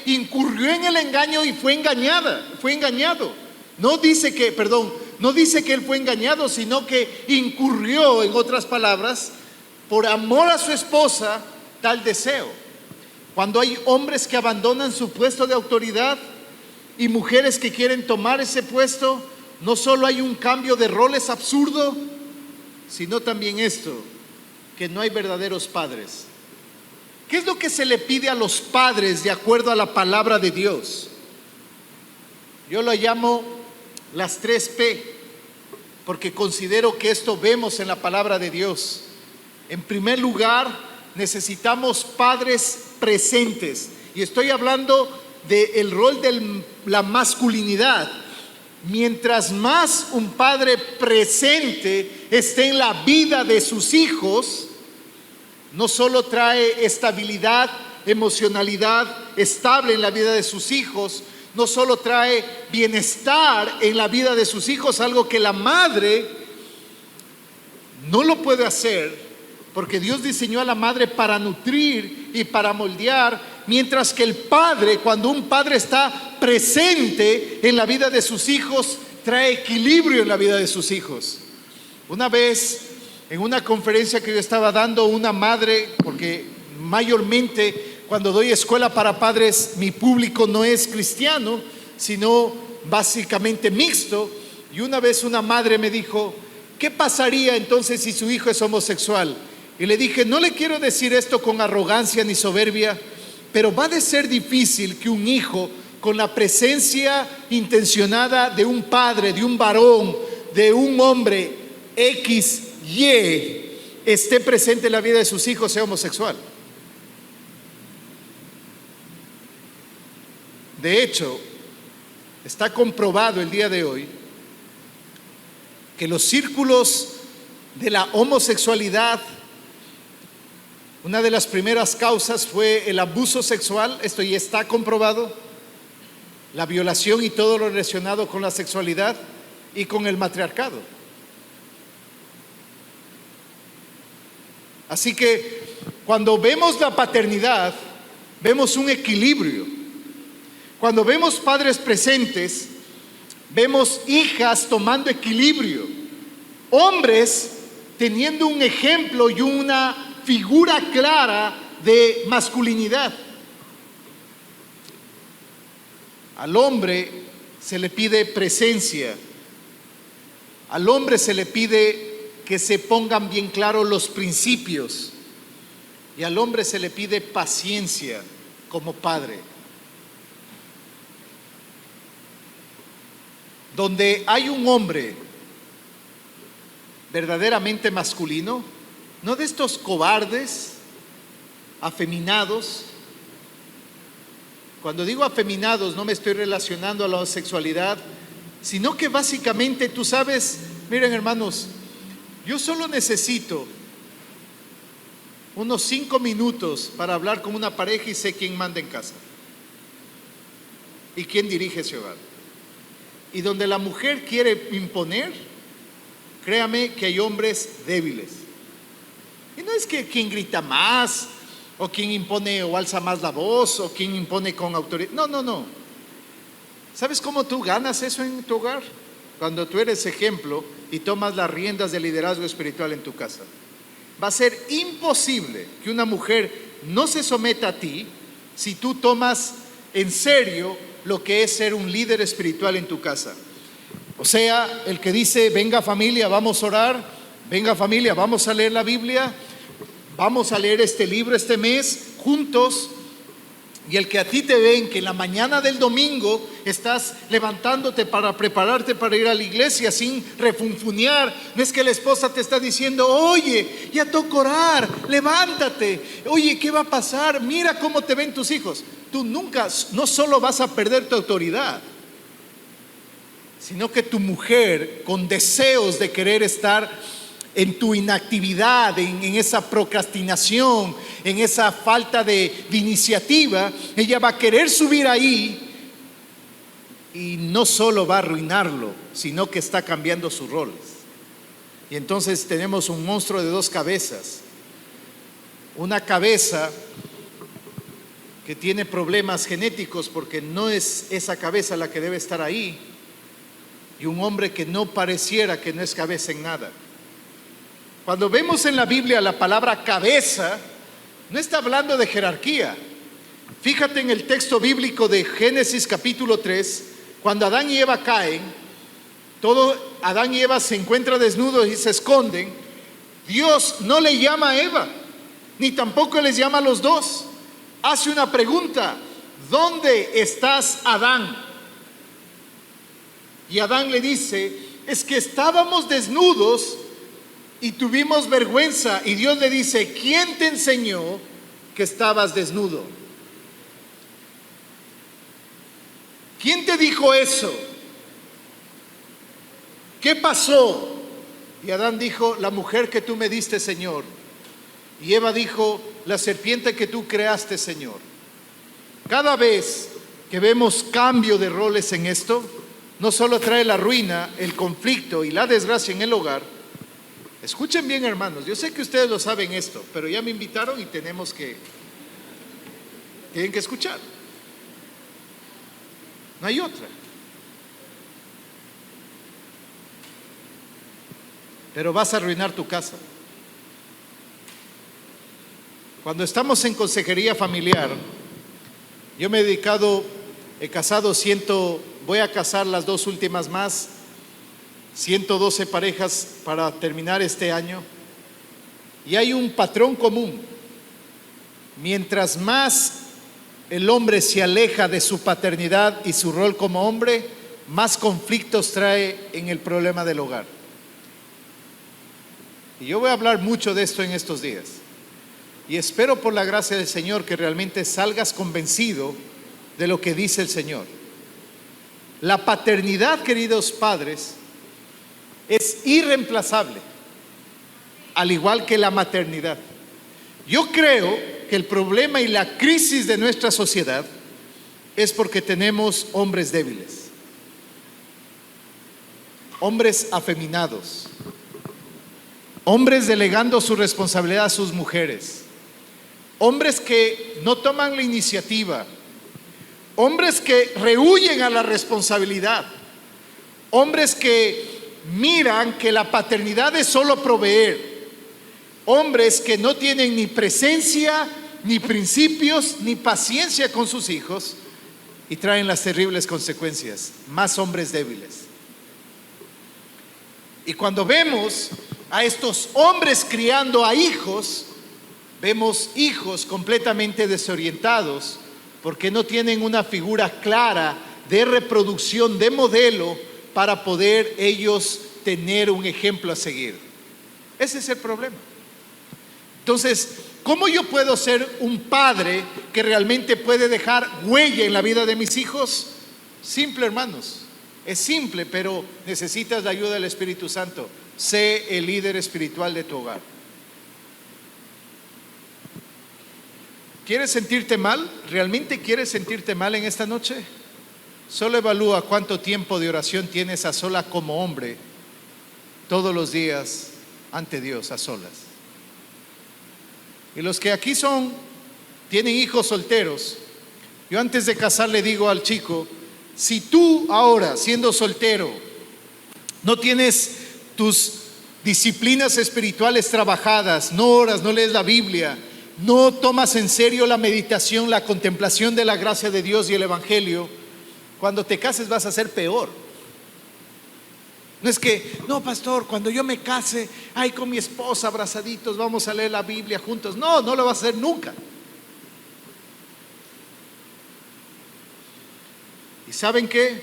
[SPEAKER 2] incurrió en el engaño y fue engañado. No dice que él fue engañado, sino que incurrió, en otras palabras, por amor a su esposa, tal deseo. Cuando hay hombres que abandonan su puesto de autoridad y mujeres que quieren tomar ese puesto, no solo hay un cambio de roles absurdo, sino también esto, que no hay verdaderos padres. ¿Qué es lo que se le pide a los padres de acuerdo a la palabra de Dios? Yo lo llamo las 3P, porque considero que esto vemos en la palabra de Dios. En primer lugar, necesitamos padres presentes. Y estoy hablando del rol de la masculinidad. Mientras más un padre presente esté en la vida de sus hijos, no solo trae estabilidad, emocionalidad estable en la vida de sus hijos, no solo trae bienestar en la vida de sus hijos, algo que la madre no lo puede hacer, porque Dios diseñó a la madre para nutrir y para moldear, mientras que el padre, cuando un padre está presente en la vida de sus hijos, trae equilibrio en la vida de sus hijos. Una vez, en una conferencia que yo estaba dando, una madre, porque mayormente cuando doy escuela para padres, mi público no es cristiano, sino básicamente mixto, y una vez una madre me dijo: ¿qué pasaría entonces si su hijo es homosexual? Y le dije: no le quiero decir esto con arrogancia ni soberbia, pero va a ser difícil que un hijo, con la presencia intencionada de un padre, de un varón, de un hombre XY, esté presente en la vida de sus hijos, sea homosexual. De hecho, está comprobado el día de hoy que los círculos de la homosexualidad, una de las primeras causas fue el abuso sexual. Esto ya está comprobado, la violación y todo lo relacionado con la sexualidad y con el matriarcado. Así que cuando vemos la paternidad, vemos un equilibrio. Cuando vemos padres presentes, vemos hijas tomando equilibrio, hombres teniendo un ejemplo y una figura clara de masculinidad. Al hombre se le pide presencia, al hombre se le pide que se pongan bien claros los principios, y al hombre se le pide paciencia como padre. Donde hay un hombre verdaderamente masculino, no de estos cobardes, afeminados. Cuando digo afeminados, no me estoy relacionando a la sexualidad, sino que básicamente, tú sabes, Miren, hermanos, yo solo necesito unos 5 minutos para hablar con una pareja y sé quién manda en casa y quién dirige ese hogar. Y donde la mujer quiere imponer, créame que hay hombres débiles. Y no es que quien grita más, o quien impone o alza más la voz, o quien impone con autoridad. No, no, no. ¿Sabes cómo tú ganas eso en tu hogar? Cuando tú eres ejemplo y tomas las riendas del liderazgo espiritual en tu casa. Va a ser imposible que una mujer no se someta a ti si tú tomas en serio lo que es ser un líder espiritual en tu casa. O sea, el que dice, venga familia, vamos a orar, venga familia, vamos a leer la Biblia, vamos a leer este libro este mes juntos. Y el que a ti te ven que en la mañana del domingo estás levantándote para prepararte para ir a la iglesia sin refunfuñar, no es que la esposa te está diciendo, oye, ya toca orar, levántate, oye, ¿qué va a pasar? Mira cómo te ven tus hijos. Tú nunca, no solo vas a perder tu autoridad, sino que tu mujer, con deseos de querer estar en tu inactividad, en esa procrastinación, en esa falta de iniciativa, ella va a querer subir ahí y no solo va a arruinarlo, sino que está cambiando sus roles. Y entonces tenemos un monstruo de 2 cabezas. Una cabeza que tiene problemas genéticos porque no es esa cabeza la que debe estar ahí, y un hombre que no pareciera que no es cabeza en nada. Cuando vemos en la Biblia la palabra cabeza, no está hablando de jerarquía. Fíjate en el texto bíblico de Génesis capítulo 3, cuando Adán y Eva caen, Adán y Eva se encuentran desnudos y se esconden. Dios no le llama a Eva, ni tampoco les llama a los dos. Hace una pregunta, ¿dónde estás, Adán? Y Adán le dice, es que estábamos desnudos y tuvimos vergüenza. Y Dios le dice, ¿quién te enseñó que estabas desnudo? ¿Quién te dijo eso? ¿Qué pasó? Y Adán dijo, la mujer que tú me diste, Señor. Y Eva dijo, la serpiente que tú creaste, Señor. Cada vez que vemos cambio de roles en esto, no solo trae la ruina, el conflicto y la desgracia en el hogar. Escuchen bien, hermanos, yo sé que ustedes lo saben esto, pero ya me invitaron y tienen que escuchar. No hay otra. Pero vas a arruinar tu casa. Cuando estamos en consejería familiar, yo me he casado voy a casar las 2 últimas más, 112 parejas para terminar este año. Y hay un patrón común. Mientras más el hombre se aleja de su paternidad y su rol como hombre, más conflictos trae en el problema del hogar. Y yo voy a hablar mucho de esto en estos días. Y espero por la gracia del Señor que realmente salgas convencido de lo que dice el Señor. La paternidad, queridos padres, es irreemplazable, al igual que la maternidad. Yo creo que el problema y la crisis de nuestra sociedad es porque tenemos hombres débiles, hombres afeminados, hombres delegando su responsabilidad a sus mujeres, hombres que no toman la iniciativa, hombres que rehuyen a la responsabilidad, hombres que miran que la paternidad es solo proveer, hombres que no tienen ni presencia, ni principios, ni paciencia con sus hijos y traen las terribles consecuencias, más hombres débiles. Y cuando vemos a estos hombres criando a hijos, vemos hijos completamente desorientados porque no tienen una figura clara de reproducción, de modelo, para poder ellos tener un ejemplo a seguir. Ese es el problema. Entonces, ¿cómo yo puedo ser un padre que realmente puede dejar huella en la vida de mis hijos? Simple, hermanos. Es simple, pero necesitas la ayuda del Espíritu Santo. Sé el líder espiritual de tu hogar. ¿Quieres sentirte mal? ¿Realmente quieres sentirte mal en esta noche? Solo evalúa cuánto tiempo de oración tienes a sola como hombre todos los días ante Dios, a solas. Y los que aquí tienen hijos solteros, yo antes de casar le digo al chico, si tú ahora, siendo soltero, no tienes tus disciplinas espirituales trabajadas, no oras, no lees la Biblia, no tomas en serio la meditación, la contemplación de la gracia de Dios y el Evangelio, cuando te cases vas a ser peor. No es que, no pastor, cuando yo me case, ay, con mi esposa abrazaditos, vamos a leer la Biblia juntos. No, no lo vas a hacer nunca. ¿Y saben qué?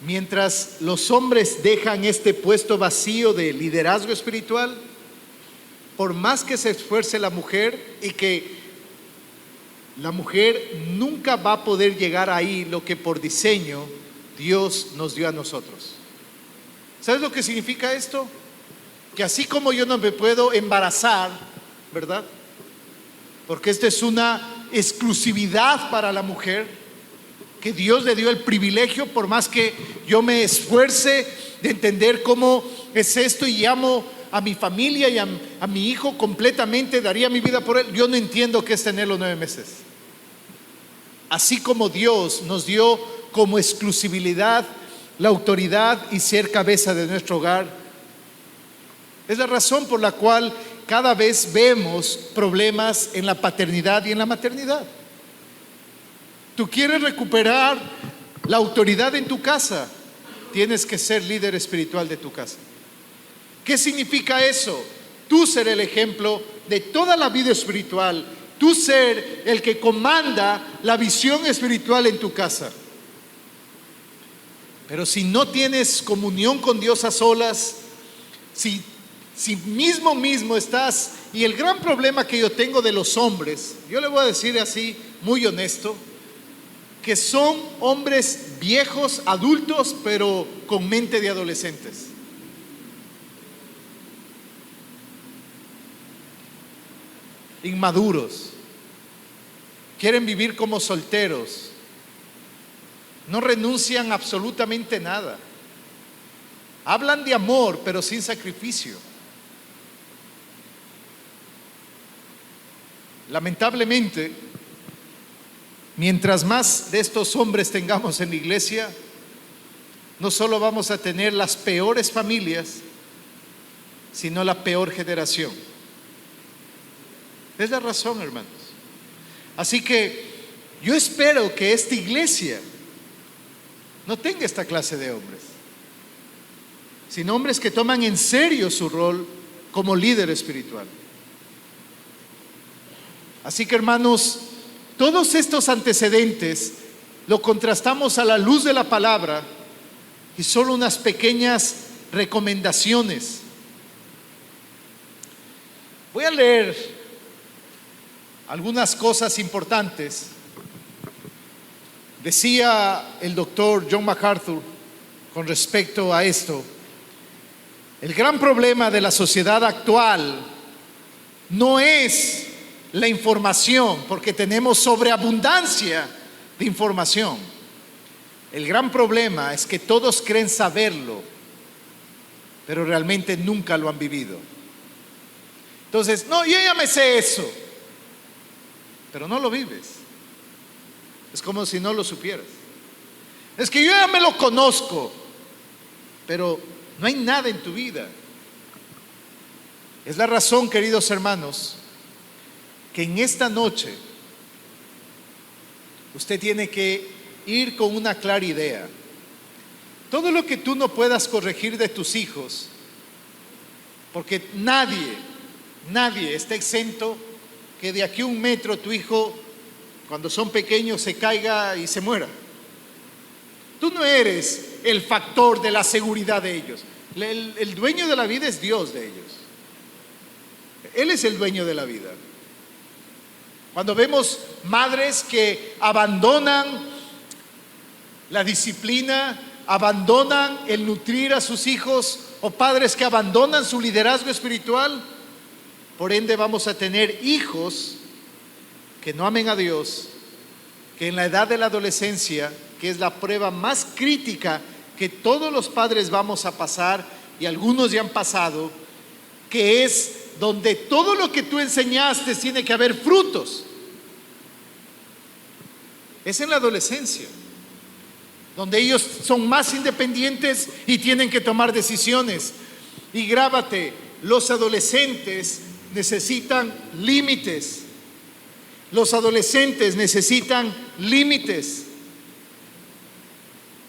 [SPEAKER 2] Mientras los hombres dejan este puesto vacío de liderazgo espiritual, por más que se esfuerce la mujer, y que la mujer nunca va a poder llegar ahí lo que por diseño Dios nos dio a nosotros. ¿Sabes lo que significa esto? Que así como yo no me puedo embarazar, ¿verdad? Porque esta es una exclusividad para la mujer, que Dios le dio el privilegio, por más que yo me esfuerce de entender cómo es esto y amo a mi familia y a mi hijo completamente, daría mi vida por él. Yo no entiendo qué es tener los 9 meses. Así como Dios nos dio como exclusividad la autoridad y ser cabeza de nuestro hogar, es la razón por la cual cada vez vemos problemas en la paternidad y en la maternidad. Tú quieres recuperar la autoridad en tu casa, tienes que ser líder espiritual de tu casa. ¿Qué significa eso? Tú ser el ejemplo de toda la vida espiritual, tú ser el que comanda la visión espiritual en tu casa. Pero si no tienes comunión con Dios a solas, si mismo estás, y el gran problema que yo tengo de los hombres, yo le voy a decir así, muy honesto, que son hombres viejos, adultos, pero con mente de adolescentes. Inmaduros, quieren vivir como solteros, no renuncian absolutamente nada, hablan de amor pero sin sacrificio. Lamentablemente, mientras más de estos hombres tengamos en la iglesia, no solo vamos a tener las peores familias, sino la peor generación. Es la razón, hermanos. Así que yo espero que esta iglesia no tenga esta clase de hombres, sino hombres que toman en serio su rol como líder espiritual. Así que, hermanos, todos estos antecedentes lo contrastamos a la luz de la palabra y solo unas pequeñas recomendaciones. Voy a leer algunas cosas importantes. Decía el doctor John MacArthur con respecto a esto: el gran problema de la sociedad actual no es la información, porque tenemos sobreabundancia de información. El gran problema es que todos creen saberlo, pero realmente nunca lo han vivido. Entonces, no, yo ya me sé eso, pero no lo vives. Es como si no lo supieras. Es que yo ya me lo conozco, pero no hay nada en tu vida. Es la razón, queridos hermanos, que en esta noche usted tiene que ir con una clara idea. Todo lo que tú no puedas corregir de tus hijos, porque nadie está exento que de aquí a 1 metro tu hijo, cuando son pequeños, se caiga y se muera. Tú no eres el factor de la seguridad de ellos. El dueño de la vida es Dios de ellos. Él es el dueño de la vida. Cuando vemos madres que abandonan la disciplina, abandonan el nutrir a sus hijos, o padres que abandonan su liderazgo espiritual, por ende vamos a tener hijos que no amen a Dios, que en la edad de la adolescencia, que es la prueba más crítica que todos los padres vamos a pasar, y algunos ya han pasado, que es donde todo lo que tú enseñaste tiene que haber frutos. Es en la adolescencia, donde ellos son más independientes y tienen que tomar decisiones. Y grábate, los adolescentes necesitan límites. Los adolescentes necesitan límites.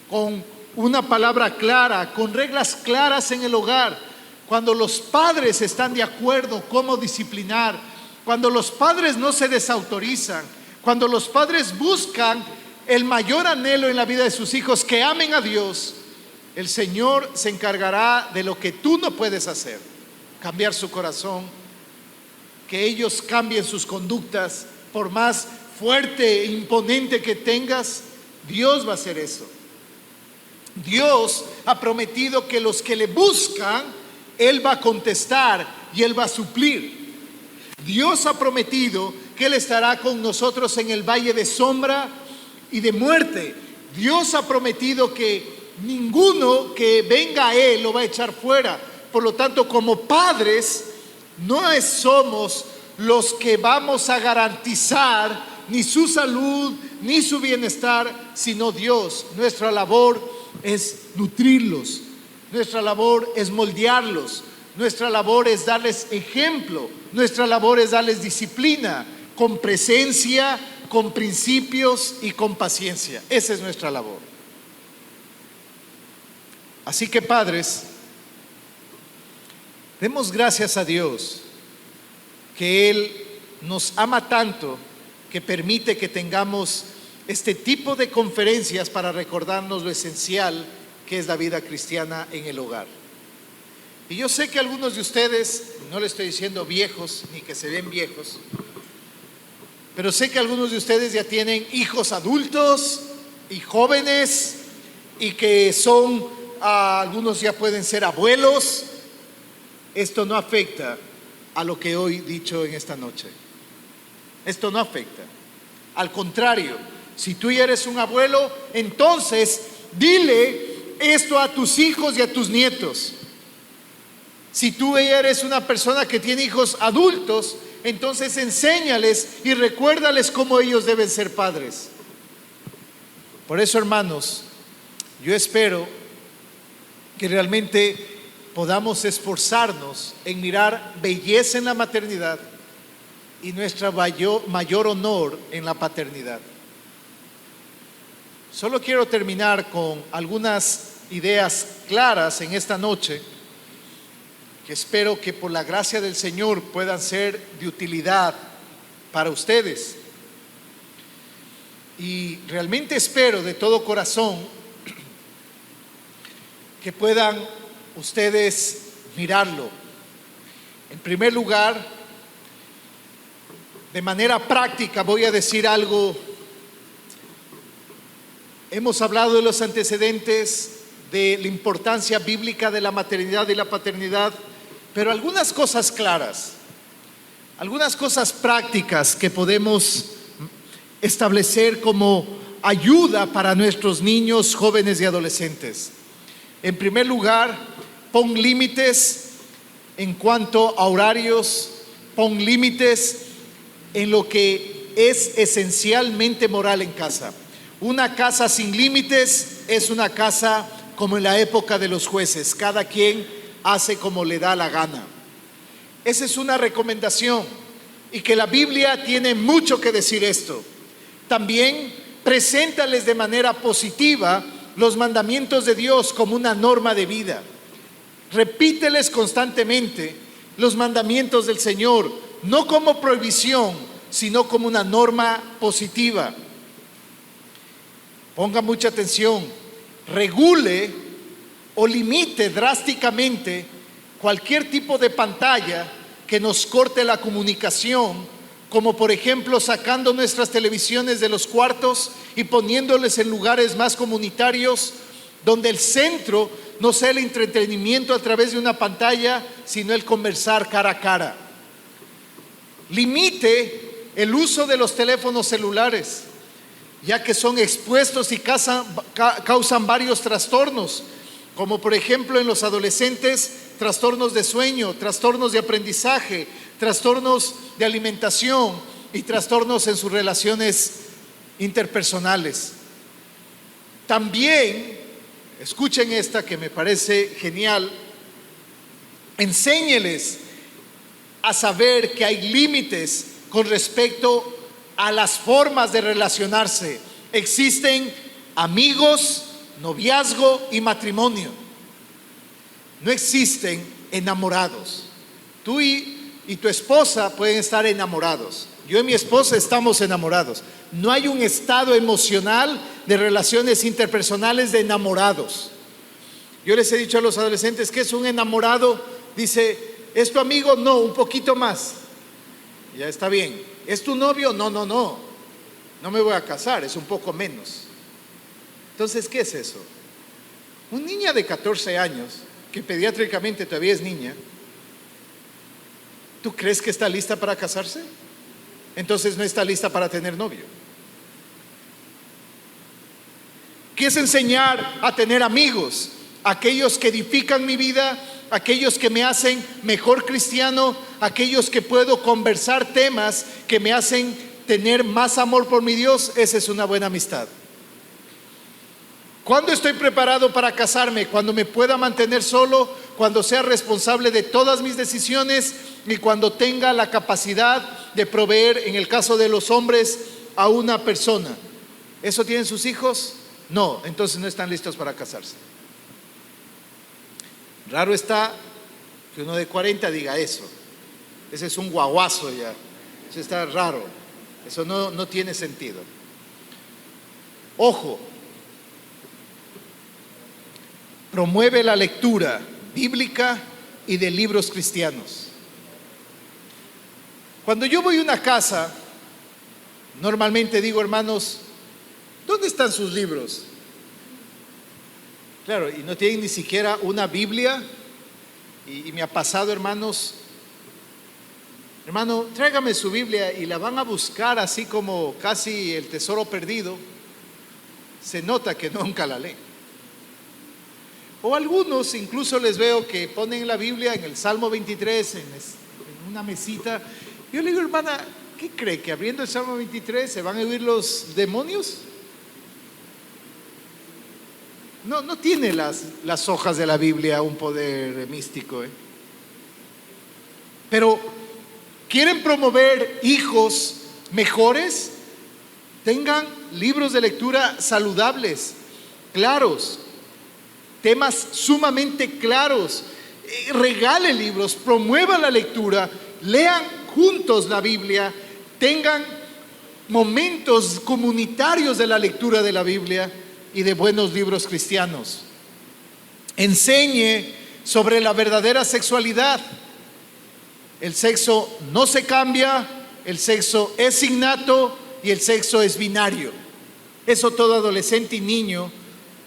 [SPEAKER 2] Con una palabra clara, con reglas claras en el hogar. Cuando los padres están de acuerdo cómo disciplinar, cuando los padres no se desautorizan, cuando los padres buscan el mayor anhelo en la vida de sus hijos, que amen a Dios, el Señor se encargará de lo que tú no puedes hacer: cambiar su corazón, que ellos cambien sus conductas. Por más fuerte e imponente que tengas, Dios va a hacer eso. Dios ha prometido que los que le buscan, Él va a contestar y Él va a suplir. Dios ha prometido que Él estará con nosotros en el valle de sombra y de muerte. Dios ha prometido que ninguno que venga a Él lo va a echar fuera. Por lo tanto, como padres, no somos los que vamos a garantizar ni su salud ni su bienestar, sino Dios. Nuestra labor es nutrirlos, nuestra labor es moldearlos, nuestra labor es darles ejemplo, nuestra labor es darles disciplina, con presencia, con principios y con paciencia. Esa es nuestra labor. Así que, padres, demos gracias a Dios que Él nos ama tanto que permite que tengamos este tipo de conferencias para recordarnos lo esencial que es la vida cristiana en el hogar. Y yo sé que algunos de ustedes, no le estoy diciendo viejos ni que se ven viejos, pero sé que algunos de ustedes ya tienen hijos adultos y jóvenes, y que son, algunos ya pueden ser abuelos. Esto no afecta a lo que hoy he dicho en esta noche. Esto no afecta. Al contrario, si tú ya eres un abuelo, entonces dile esto a tus hijos y a tus nietos. Si tú ya eres una persona que tiene hijos adultos, entonces enséñales y recuérdales cómo ellos deben ser padres. Por eso, hermanos, yo espero que realmente podamos esforzarnos en mirar belleza en la maternidad y nuestro mayor honor en la paternidad. Solo quiero terminar con algunas ideas claras en esta noche, que espero que por la gracia del Señor puedan ser de utilidad para ustedes. Y realmente espero de todo corazón que puedan ustedes mirarlo. En primer lugar, de manera práctica voy a decir algo. Hemos hablado de los antecedentes, de la importancia bíblica de la maternidad y la paternidad, pero algunas cosas claras, algunas cosas prácticas que podemos establecer como ayuda para nuestros niños, jóvenes y adolescentes. En primer lugar, pon límites en cuanto a horarios, pon límites en lo que es esencialmente moral en casa. Una casa sin límites es una casa como en la época de los jueces, cada quien hace como le da la gana. Esa es una recomendación, y que la Biblia tiene mucho que decir esto. También preséntales de manera positiva los mandamientos de Dios como una norma de vida. Repíteles constantemente los mandamientos del Señor, no como prohibición, sino como una norma positiva. Ponga mucha atención, regule o limite drásticamente cualquier tipo de pantalla que nos corte la comunicación como por ejemplo sacando nuestras televisiones de los cuartos y poniéndoles en lugares más comunitarios, donde el centro no sea el entretenimiento a través de una pantalla, sino el conversar cara a cara. Limite el uso de los teléfonos celulares, ya que son expuestos y causan varios trastornos, como por ejemplo en los adolescentes, trastornos de sueño, trastornos de aprendizaje, trastornos de alimentación y trastornos en sus relaciones interpersonales. También, escuchen esta que me parece genial, enséñeles a saber que hay límites con respecto a las formas de relacionarse. Existen amigos, noviazgo y matrimonio. No existen enamorados. Tú y tu esposa pueden estar enamorados. Yo y mi esposa estamos enamorados. No hay un estado emocional de relaciones interpersonales de enamorados. Yo les he dicho a los adolescentes que es un enamorado. Dice, ¿es tu amigo? No, un poquito más. Ya está bien. ¿Es tu novio? No, no, no. No me voy a casar, es un poco menos. Entonces, ¿qué es eso? Una niña de 14 años, que pediátricamente todavía es niña, ¿tú crees que está lista para casarse? Entonces no está lista para tener novio. ¿Qué es enseñar a tener amigos? Aquellos que edifican mi vida, aquellos que me hacen mejor cristiano, aquellos que puedo conversar temas que me hacen tener más amor por mi Dios. Esa es una buena amistad. ¿Cuándo estoy preparado para casarme? Cuando me pueda mantener solo, cuando sea responsable de todas mis decisiones y cuando tenga la capacidad de proveer, en el caso de los hombres, a una persona. ¿Eso tienen sus hijos? No, entonces no están listos para casarse. Raro está que uno de 40 diga eso. Ese es un guaguazo ya. Eso está raro. Eso no tiene sentido. Ojo. Promueve la lectura bíblica y de libros cristianos. Cuando yo voy a una casa, normalmente digo, hermanos, ¿dónde están sus libros? Claro, y no tienen ni siquiera una Biblia. Y me ha pasado, hermanos, hermano, tráigame su Biblia, y la van a buscar así como casi el tesoro perdido. Se nota que nunca la leen. O algunos incluso les veo que ponen la Biblia en el Salmo 23 en una mesita. Yo le digo, hermana, ¿qué cree? ¿Que abriendo el Salmo 23 se van a huir los demonios? No tiene las hojas de la Biblia un poder místico, Pero ¿quieren promover hijos mejores? Tengan libros de lectura saludables, claros, temas sumamente claros. Regale libros, promueva la lectura, lean juntos la Biblia, tengan momentos comunitarios de la lectura de la Biblia y de buenos libros cristianos. Enseñe sobre la verdadera sexualidad. El sexo no se cambia, el sexo es innato y el sexo es binario. Eso todo adolescente y niño,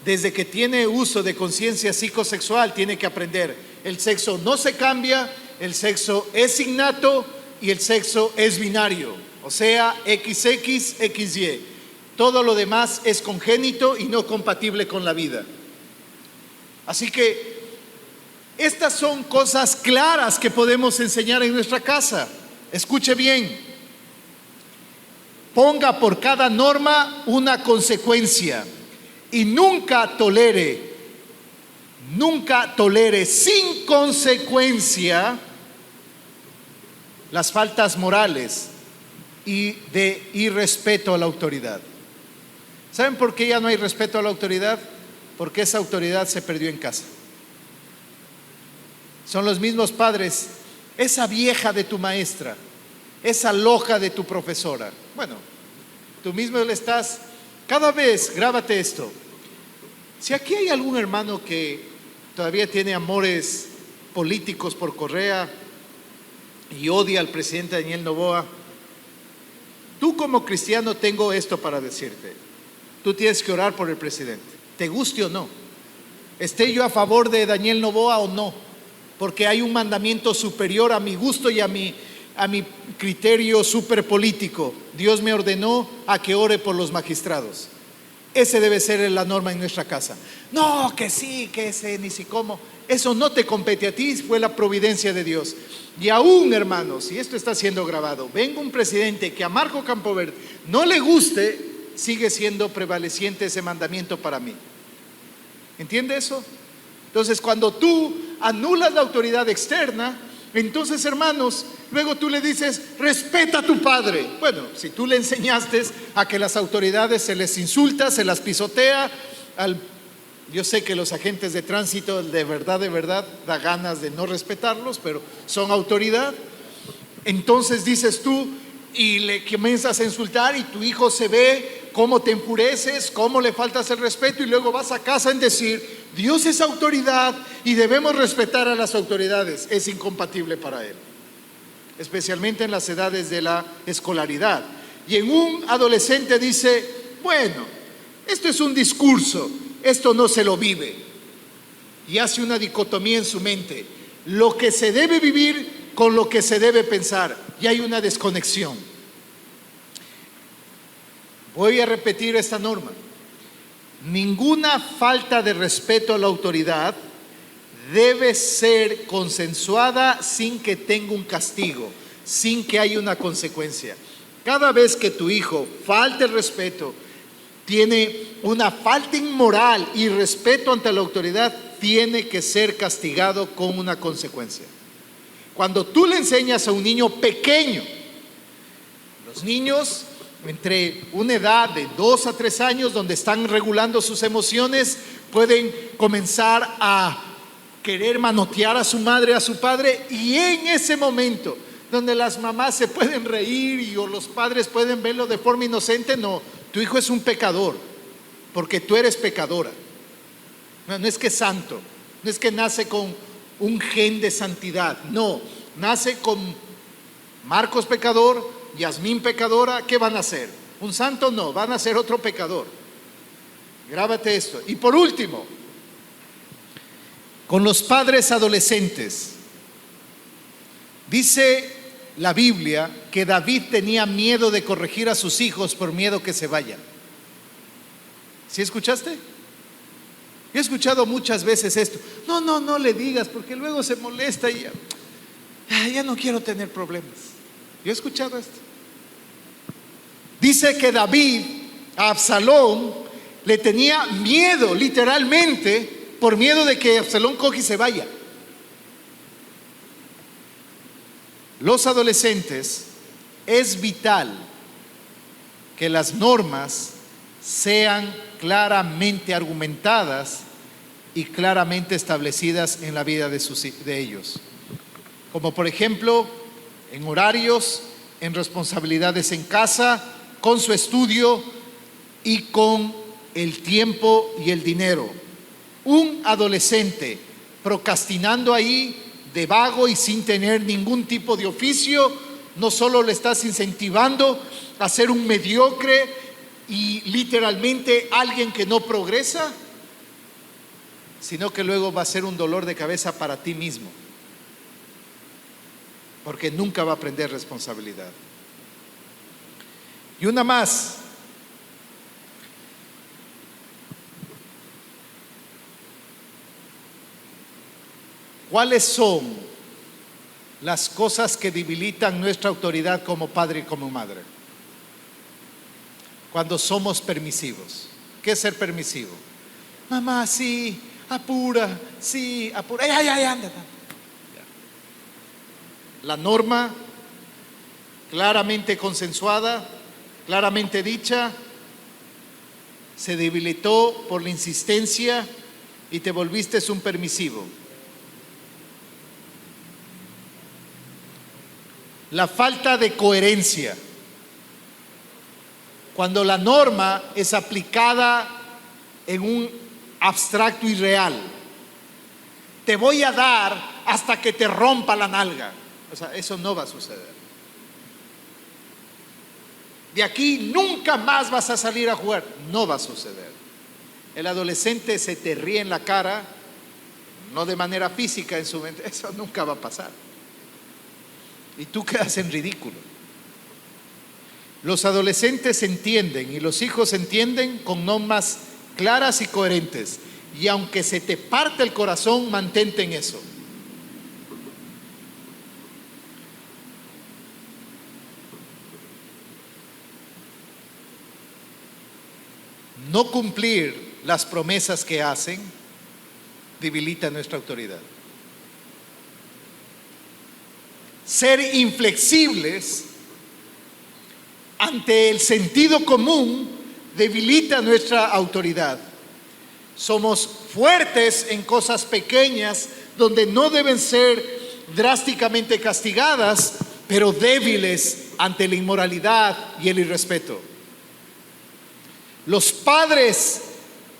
[SPEAKER 2] desde que tiene uso de conciencia psicosexual, tiene que aprender. El sexo no se cambia, el sexo es innato y el sexo es binario, o sea, XX, XY. Todo lo demás es congénito y no compatible con la vida. Así que estas son cosas claras que podemos enseñar en nuestra casa. Escuche bien. Ponga por cada norma una consecuencia. Y nunca tolere sin consecuencia las faltas morales y de irrespeto a la autoridad. ¿Saben por qué ya no hay respeto a la autoridad? Porque esa autoridad se perdió en casa. Son los mismos padres. Esa vieja de tu maestra, esa loca de tu profesora. Bueno, tú mismo le estás. Cada vez, grábate esto. Si aquí hay algún hermano que todavía tiene amores políticos por Correa y odia al presidente Daniel Noboa, Tú como cristiano tengo esto para decirte. Tú tienes que orar por el presidente, te guste o no. Esté yo a favor de Daniel Noboa o no, porque hay un mandamiento superior a mi gusto y a mi criterio superpolítico. Dios me ordenó a que ore por los magistrados. Ese debe ser la norma en nuestra casa. No, que sí, que ese ni si cómo. Eso no te compete a ti, fue la providencia de Dios. Y aún, hermanos, y esto está siendo grabado, venga un presidente que a Marco Campoverde no le guste, sigue siendo prevaleciente ese mandamiento para mí. ¿Entiende eso? Entonces, cuando tú anulas la autoridad externa, entonces, hermanos, luego tú le dices, respeta a tu padre. Bueno, si tú le enseñaste a que las autoridades se les insulta, se las pisotea, yo sé que los agentes de tránsito de verdad, da ganas de no respetarlos, pero son autoridad. Entonces dices tú y le comienzas a insultar y tu hijo se ve cómo te enfureces, cómo le faltas el respeto y luego vas a casa en decir, Dios es autoridad y debemos respetar a las autoridades. Es incompatible para él, especialmente en las edades de la escolaridad. Y en un adolescente dice, bueno, esto es un discurso, esto no se lo vive. Y hace una dicotomía en su mente, lo que se debe vivir con lo que se debe pensar, y hay una desconexión. Voy a repetir esta norma. Ninguna falta de respeto a la autoridad debe ser consensuada sin que tenga un castigo, sin que haya una consecuencia. Cada vez que tu hijo falte el respeto, tiene una falta inmoral y respeto ante la autoridad, tiene que ser castigado con una consecuencia. Cuando tú le enseñas a un niño pequeño, los niños entre una edad de 2 a 3 años, donde están regulando sus emociones, pueden comenzar a querer manotear a su madre, a su padre, y en ese momento donde las mamás se pueden reír o los padres pueden verlo de forma inocente, no, tu hijo es un pecador, porque tú eres pecadora. No es que es santo, no es que nace con un gen de santidad, no, nace con Marcos pecador, Yasmín pecadora. ¿Qué van a hacer? ¿Un santo? No, van a ser otro pecador. Grábate esto. Y por último, con los padres adolescentes, dice la Biblia que David tenía miedo de corregir a sus hijos por miedo que se vayan. ¿Sí escuchaste? Yo he escuchado muchas veces esto. No le digas porque luego se molesta y ya no quiero tener problemas. Yo he escuchado esto. Dice que David a Absalón le tenía miedo, literalmente, por miedo de que Absalón coja y se vaya. Los adolescentes, es vital que las normas sean claramente argumentadas y claramente establecidas en la vida de ellos. Como por ejemplo, en horarios, en responsabilidades en casa, con su estudio y con el tiempo y el dinero. Un adolescente procrastinando ahí de vago y sin tener ningún tipo de oficio, no solo le estás incentivando a ser un mediocre y literalmente alguien que no progresa, sino que luego va a ser un dolor de cabeza para ti mismo, porque nunca va a aprender responsabilidad. Y una más. ¿Cuáles son las cosas que debilitan nuestra autoridad como padre y como madre? Cuando somos permisivos. ¿Qué es ser permisivo? Mamá, sí, apura, sí, apura. Ya, anda. La norma claramente consensuada, claramente dicha, se debilitó por la insistencia y te volviste un permisivo. La falta de coherencia. Cuando la norma es aplicada en un abstracto irreal. Te voy a dar hasta que te rompa la nalga. O sea, eso no va a suceder. de aquí nunca más vas a salir a jugar. No va a suceder. El adolescente se te ríe en la cara, no de manera física en su mente, eso nunca va a pasar. Y tú quedas en ridículo. Los adolescentes entienden y los hijos entienden con normas claras y coherentes. Y aunque se te parte el corazón, mantente en eso. No cumplir las promesas que hacen debilita nuestra autoridad. Ser inflexibles ante el sentido común debilita nuestra autoridad. Somos fuertes en cosas pequeñas donde no deben ser drásticamente castigadas, pero débiles ante la inmoralidad y el irrespeto. Los padres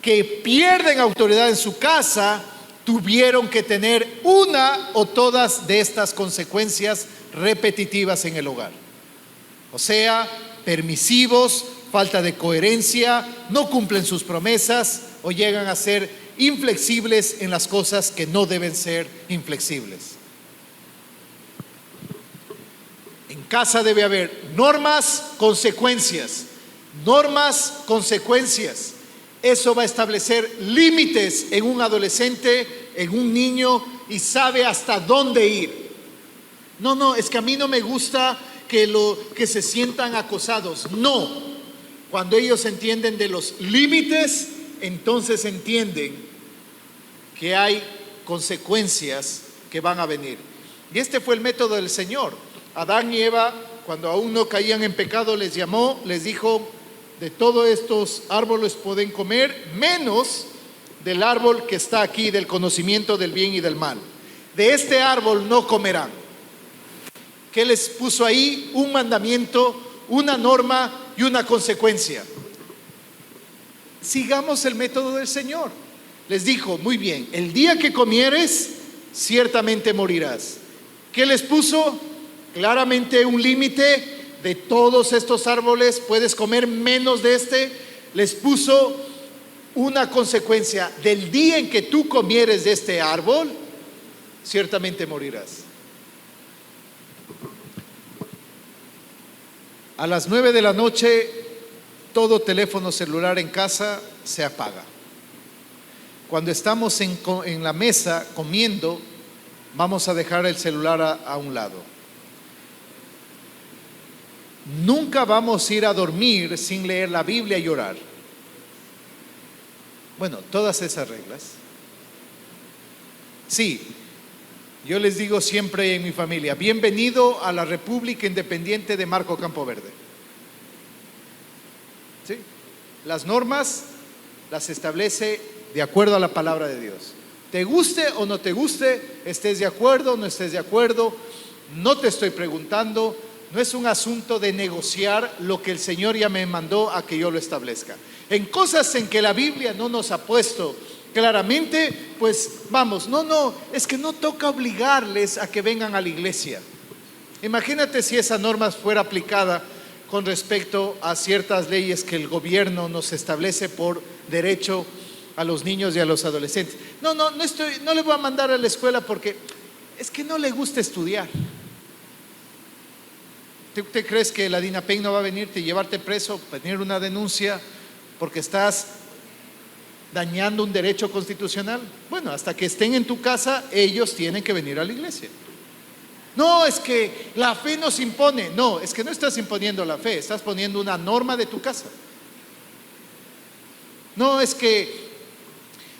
[SPEAKER 2] que pierden autoridad en su casa tuvieron que tener una o todas de estas consecuencias repetitivas en el hogar. O sea, permisivos, falta de coherencia, no cumplen sus promesas o llegan a ser inflexibles en las cosas que no deben ser inflexibles. En casa debe haber normas, consecuencias. Normas, consecuencias. Eso va a establecer límites en un adolescente, en un niño, y sabe hasta dónde ir. No, es que a mí no me gusta que se sientan acosados. No, cuando ellos entienden de los límites, entonces entienden que hay consecuencias que van a venir. Y este fue el método del Señor. Adán y Eva, cuando aún no caían en pecado, les llamó, les dijo: de todos estos árboles pueden comer, menos del árbol que está aquí, del conocimiento del bien y del mal. De este árbol no comerán. ¿Qué les puso ahí? Un mandamiento, una norma y una consecuencia. Sigamos el método del Señor. Les dijo: muy bien, el día que comieres, ciertamente morirás. ¿Qué les puso? Claramente un límite. De todos estos árboles puedes comer, menos de este. Les puso una consecuencia: del día en que tú comieres de este árbol, ciertamente morirás. A las 9 de la noche, todo teléfono celular en casa se apaga. Cuando estamos en la mesa comiendo, vamos a dejar el celular a un lado. Nunca vamos a ir a dormir sin leer la Biblia y orar. Bueno, todas esas reglas. Sí, yo les digo siempre en mi familia: bienvenido a la República Independiente de Marco Campo Verde. ¿Sí? Las normas las establece de acuerdo a la palabra de Dios. Te guste o no te guste, estés de acuerdo o no estés de acuerdo, no te estoy preguntando. No es un asunto de negociar lo que el Señor ya me mandó a que yo lo establezca. En cosas en que la Biblia no nos ha puesto claramente, pues vamos, es que no toca obligarles a que vengan a la iglesia. Imagínate si esa norma fuera aplicada con respecto a ciertas leyes que el gobierno nos establece por derecho a los niños y a los adolescentes. No le voy a mandar a la escuela porque es que no le gusta estudiar. ¿Te crees que la DINAPEN no va a venirte y llevarte preso, tener una denuncia porque estás dañando un derecho constitucional? Bueno, hasta que estén en tu casa, ellos tienen que venir a la iglesia. No, es que la fe nos impone. No, es que no estás imponiendo la fe, estás poniendo una norma de tu casa. No, es que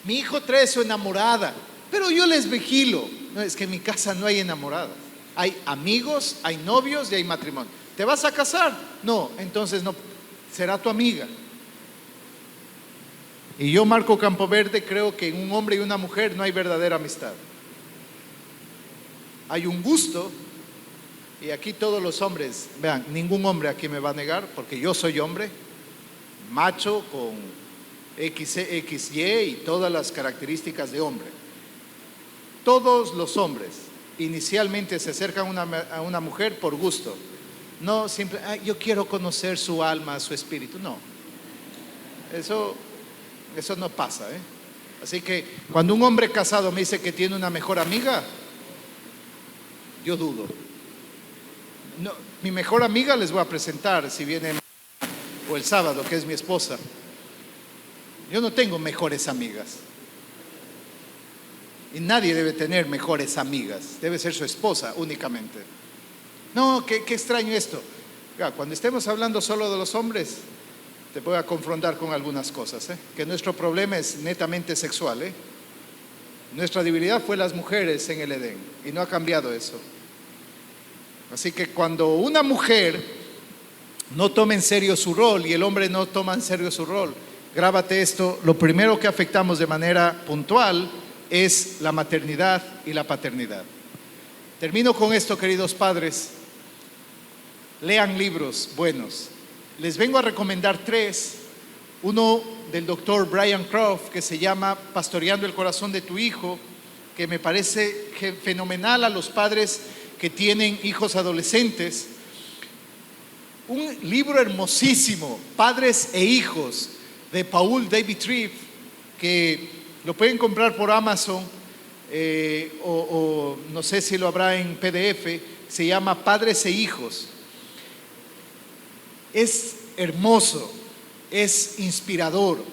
[SPEAKER 2] mi hijo trae su enamorada, pero yo les vigilo. No, es que en mi casa no hay enamoradas. Hay amigos, hay novios y hay matrimonio. ¿Te vas a casar? No, entonces no, será tu amiga. Y yo, Marco Campoverde, creo que en un hombre y una mujer no hay verdadera amistad. Hay un gusto, y aquí todos los hombres, vean, ningún hombre aquí me va a negar, porque yo soy hombre, macho con XY y todas las características de hombre. Todos los hombres inicialmente se acercan a una mujer por gusto, No, simple, yo quiero conocer su alma, su espíritu. No, eso no pasa, ¿eh? Así que cuando un hombre casado me dice que tiene una mejor amiga, yo dudo. No, mi mejor amiga les voy a presentar si viene o el sábado, que es mi esposa. Yo no tengo mejores amigas. Y nadie debe tener mejores amigas. Debe ser su esposa únicamente. No, qué extraño esto. Cuando estemos hablando solo de los hombres, te voy a confrontar con algunas cosas, ¿eh? Que nuestro problema es netamente sexual, ¿eh? Nuestra debilidad fue las mujeres en el Edén y no ha cambiado eso. Así que cuando una mujer no toma en serio su rol y el hombre no toma en serio su rol, grábate esto: lo primero que afectamos de manera puntual es la maternidad y la paternidad. Termino con esto, queridos padres. Lean libros buenos. Les vengo a recomendar 3. Uno del doctor Brian Croft, que se llama Pastoreando el corazón de tu hijo, que me parece fenomenal a los padres que tienen hijos adolescentes. Un libro hermosísimo, Padres e Hijos, de Paul David Tripp, que lo pueden comprar por Amazon o no sé si lo habrá en PDF. Se llama Padres e Hijos. Es hermoso, es inspirador.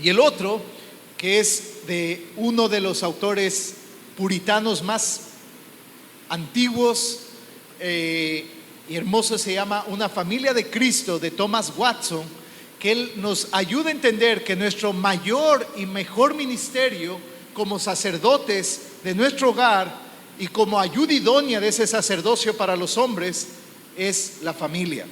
[SPEAKER 2] Y el otro, que es de uno de los autores puritanos más antiguos y hermoso, se llama Una familia de Cristo, de Thomas Watson, que él nos ayuda a entender que nuestro mayor y mejor ministerio como sacerdotes de nuestro hogar y como ayuda idónea de ese sacerdocio para los hombres es la familia.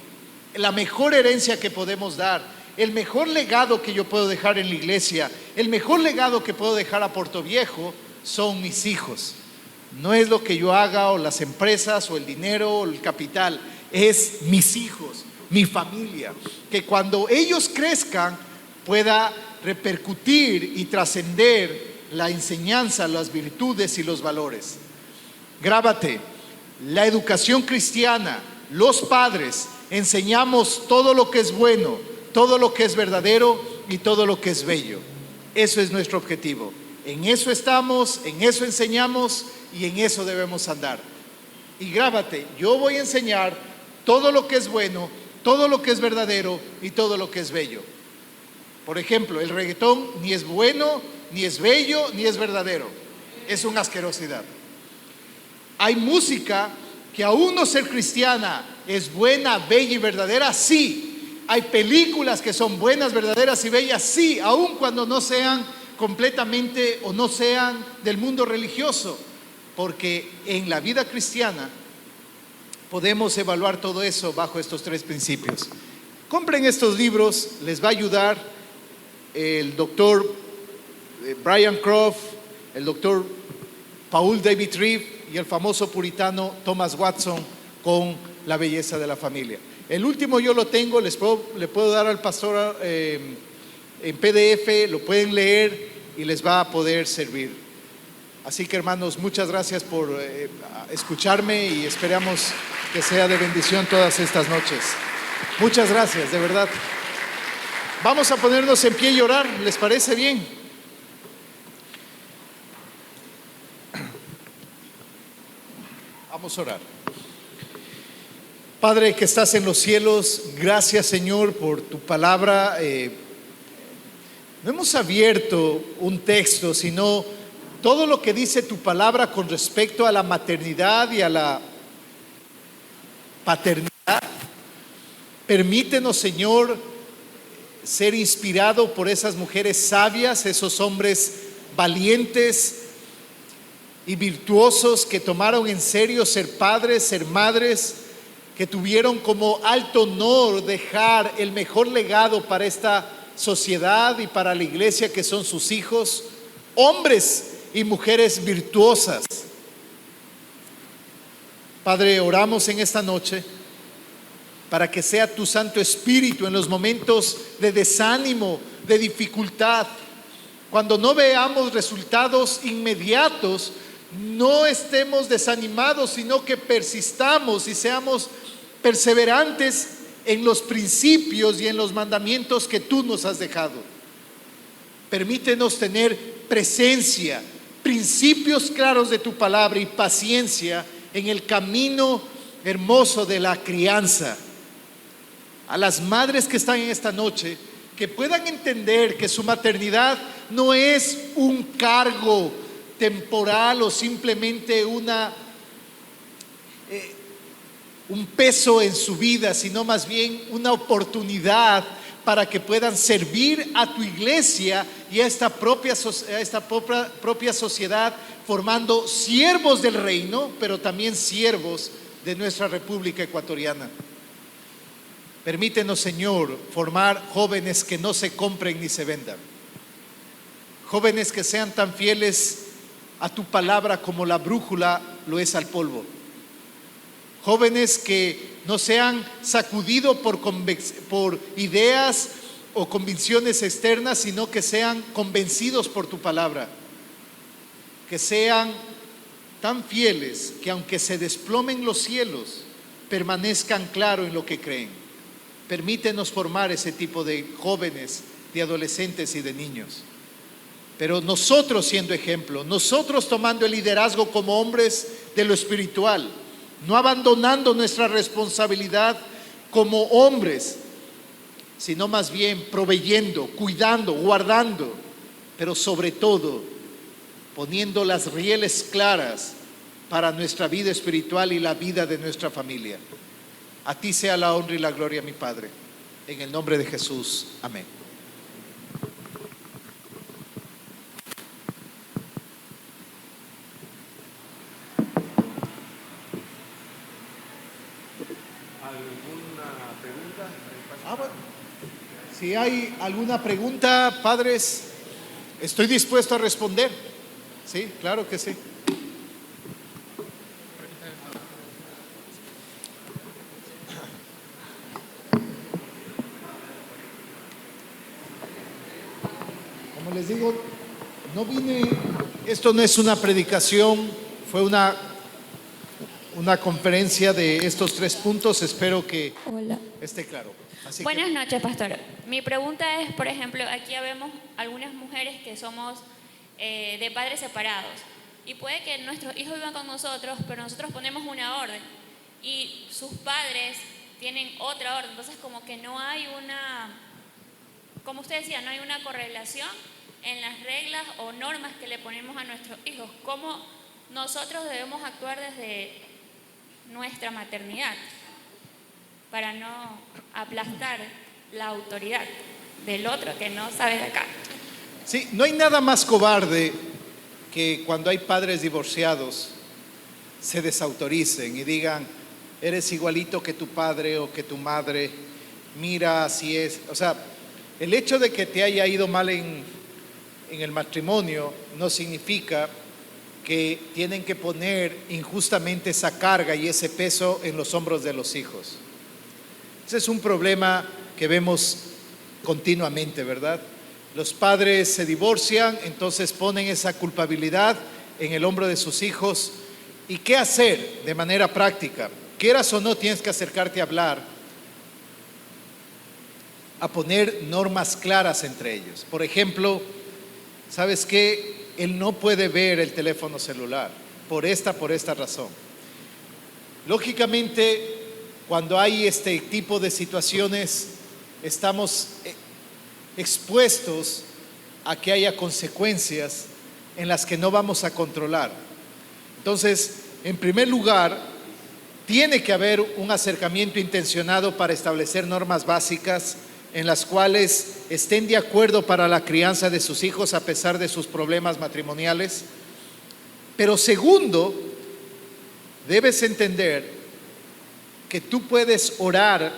[SPEAKER 2] La mejor herencia que podemos dar, el mejor legado que yo puedo dejar en la iglesia, el mejor legado que puedo dejar a Puerto Viejo son mis hijos. No es lo que yo haga o las empresas o el dinero o el capital, es mis hijos, mi familia, que cuando ellos crezcan pueda repercutir y trascender la enseñanza, las virtudes y los valores. Grábate: la educación cristiana, los padres enseñamos todo lo que es bueno, todo lo que es verdadero y todo lo que es bello. Eso es nuestro objetivo. En eso estamos, en eso enseñamos y en eso debemos andar. Y grábate: yo voy a enseñar todo lo que es bueno, todo lo que es verdadero y todo lo que es bello. Por ejemplo, el reggaetón ni es bueno, ni es bello, ni es verdadero. Es una asquerosidad. Hay música que aún no ser cristiana es buena, bella y verdadera, sí. Hay películas que son buenas, verdaderas y bellas, sí, aun cuando no sean completamente o no sean del mundo religioso, porque en la vida cristiana podemos evaluar todo eso bajo estos 3 principios. Compren estos libros, les va a ayudar el doctor Brian Croft, el doctor Paul David Tripp y el famoso puritano Thomas Watson con La belleza de la familia. El último yo lo tengo, le puedo dar al pastor en PDF, lo pueden leer y les va a poder servir. Así que, hermanos, muchas gracias por escucharme y esperamos que sea de bendición todas estas noches. Muchas gracias, de verdad. Vamos a ponernos en pie y orar, ¿les parece bien? Vamos a orar. Padre que estás en los cielos, gracias, Señor, por tu palabra. No hemos abierto un texto, sino todo lo que dice tu palabra con respecto a la maternidad y a la paternidad. Permítenos, Señor, ser inspirado por esas mujeres sabias, esos hombres valientes y virtuosos que tomaron en serio ser padres, ser madres, que tuvieron como alto honor dejar el mejor legado para esta sociedad y para la iglesia, que son sus hijos, hombres y mujeres virtuosas. Padre, oramos en esta noche para que sea tu Santo Espíritu en los momentos de desánimo, de dificultad, cuando no veamos resultados inmediatos, no estemos desanimados, sino que persistamos y seamos perseverantes en los principios y en los mandamientos que tú nos has dejado. Permítenos tener presencia, principios claros de tu palabra y paciencia en el camino hermoso de la crianza. A las madres que están en esta noche, que puedan entender que su maternidad no es un cargo temporal o simplemente un peso en su vida, sino más bien una oportunidad para que puedan servir a tu iglesia y a esta propia sociedad, formando siervos del reino, pero también siervos de nuestra República Ecuatoriana. Permítenos, Señor, formar jóvenes que no se compren ni se vendan. Jóvenes que sean tan fieles a tu palabra como la brújula lo es al polvo. Jóvenes que no sean sacudidos por ideas o convicciones externas, sino que sean convencidos por tu palabra. Que sean tan fieles que aunque se desplomen los cielos, permanezcan claros en lo que creen. Permítenos formar ese tipo de jóvenes, de adolescentes y de niños. Pero nosotros siendo ejemplo, nosotros tomando el liderazgo como hombres de lo espiritual, no abandonando nuestra responsabilidad como hombres, sino más bien proveyendo, cuidando, guardando, pero sobre todo poniendo las rieles claras para nuestra vida espiritual y la vida de nuestra familia. A ti sea la honra y la gloria, mi Padre. En el nombre de Jesús. Amén. Bueno. Si hay alguna pregunta, padres, estoy dispuesto a responder. Sí, claro que sí. Como les digo, esto no es una predicación, fue una conferencia de estos 3 puntos. Espero que esté claro.
[SPEAKER 3] Buenas noches, pastor. Mi pregunta es, por ejemplo, aquí vemos algunas mujeres que somos de padres separados y puede que nuestros hijos vivan con nosotros, pero nosotros ponemos una orden y sus padres tienen otra orden. Entonces, como que no hay como usted decía, no hay una correlación en las reglas o normas que le ponemos a nuestros hijos. ¿Cómo nosotros debemos actuar desde nuestra maternidad para no aplastar la autoridad del otro que no sabe de acá?
[SPEAKER 2] Sí, no hay nada más cobarde que cuando hay padres divorciados se desautoricen y digan: eres igualito que tu padre o que tu madre, mira, así es. O sea, el hecho de que te haya ido mal en el matrimonio no significa que tienen que poner injustamente esa carga y ese peso en los hombros de los hijos. Ese es un problema que vemos continuamente, ¿verdad? Los padres se divorcian, entonces ponen esa culpabilidad en el hombro de sus hijos. ¿Y qué hacer de manera práctica? Quieras o no, tienes que acercarte a hablar, a poner normas claras entre ellos. Por ejemplo, ¿sabes qué? Él no puede ver el teléfono celular por esta razón. Lógicamente, cuando hay este tipo de situaciones, estamos expuestos a que haya consecuencias en las que no vamos a controlar. Entonces, en primer lugar, tiene que haber un acercamiento intencionado para establecer normas básicas en las cuales estén de acuerdo para la crianza de sus hijos a pesar de sus problemas matrimoniales. Pero segundo, debes entender que tú puedes orar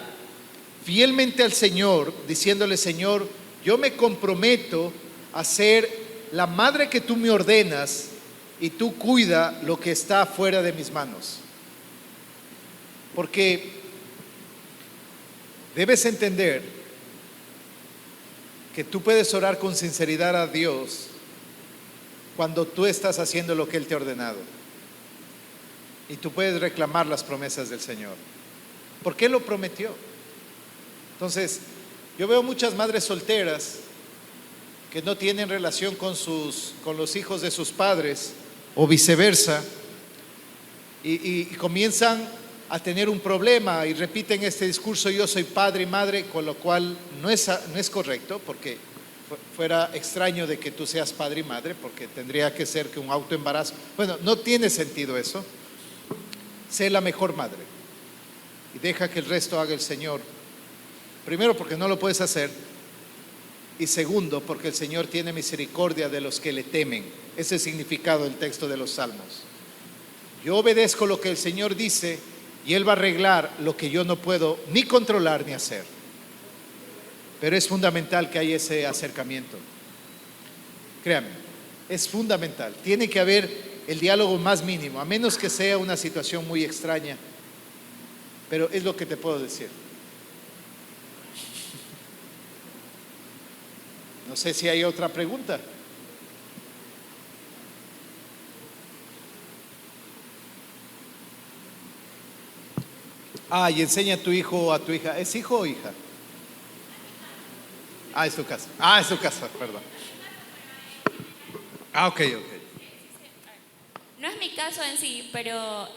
[SPEAKER 2] fielmente al Señor, diciéndole: Señor, yo me comprometo a ser la madre que tú me ordenas y tú cuida lo que está fuera de mis manos. Porque debes entender que tú puedes orar con sinceridad a Dios cuando tú estás haciendo lo que Él te ha ordenado. Y tú puedes reclamar las promesas del Señor. porque Él lo prometió. Entonces, yo veo muchas madres solteras que no tienen relación con los hijos de sus padres o viceversa, y comienzan a tener un problema y repiten este discurso: yo soy padre y madre, con lo cual no es correcto, porque fuera extraño de que tú seas padre y madre, porque tendría que ser que un autoembarazo. Bueno, no tiene sentido eso. Sé la mejor madre y deja que el resto haga el Señor. Primero, porque no lo puedes hacer, y segundo, porque el Señor tiene misericordia de los que le temen. Ese es el significado del texto de los Salmos. Yo obedezco lo que el Señor dice y Él va a arreglar lo que yo no puedo ni controlar ni hacer. Pero es fundamental que haya ese acercamiento. Créame, es fundamental. Tiene que haber el diálogo más mínimo, a menos que sea una situación muy extraña. Pero es lo que te puedo decir. No sé si hay otra pregunta. Y enseña a tu hijo o a tu hija. ¿Es hijo o hija? Es tu casa. Es tu casa, perdón. Ok.
[SPEAKER 3] No es mi caso en sí, pero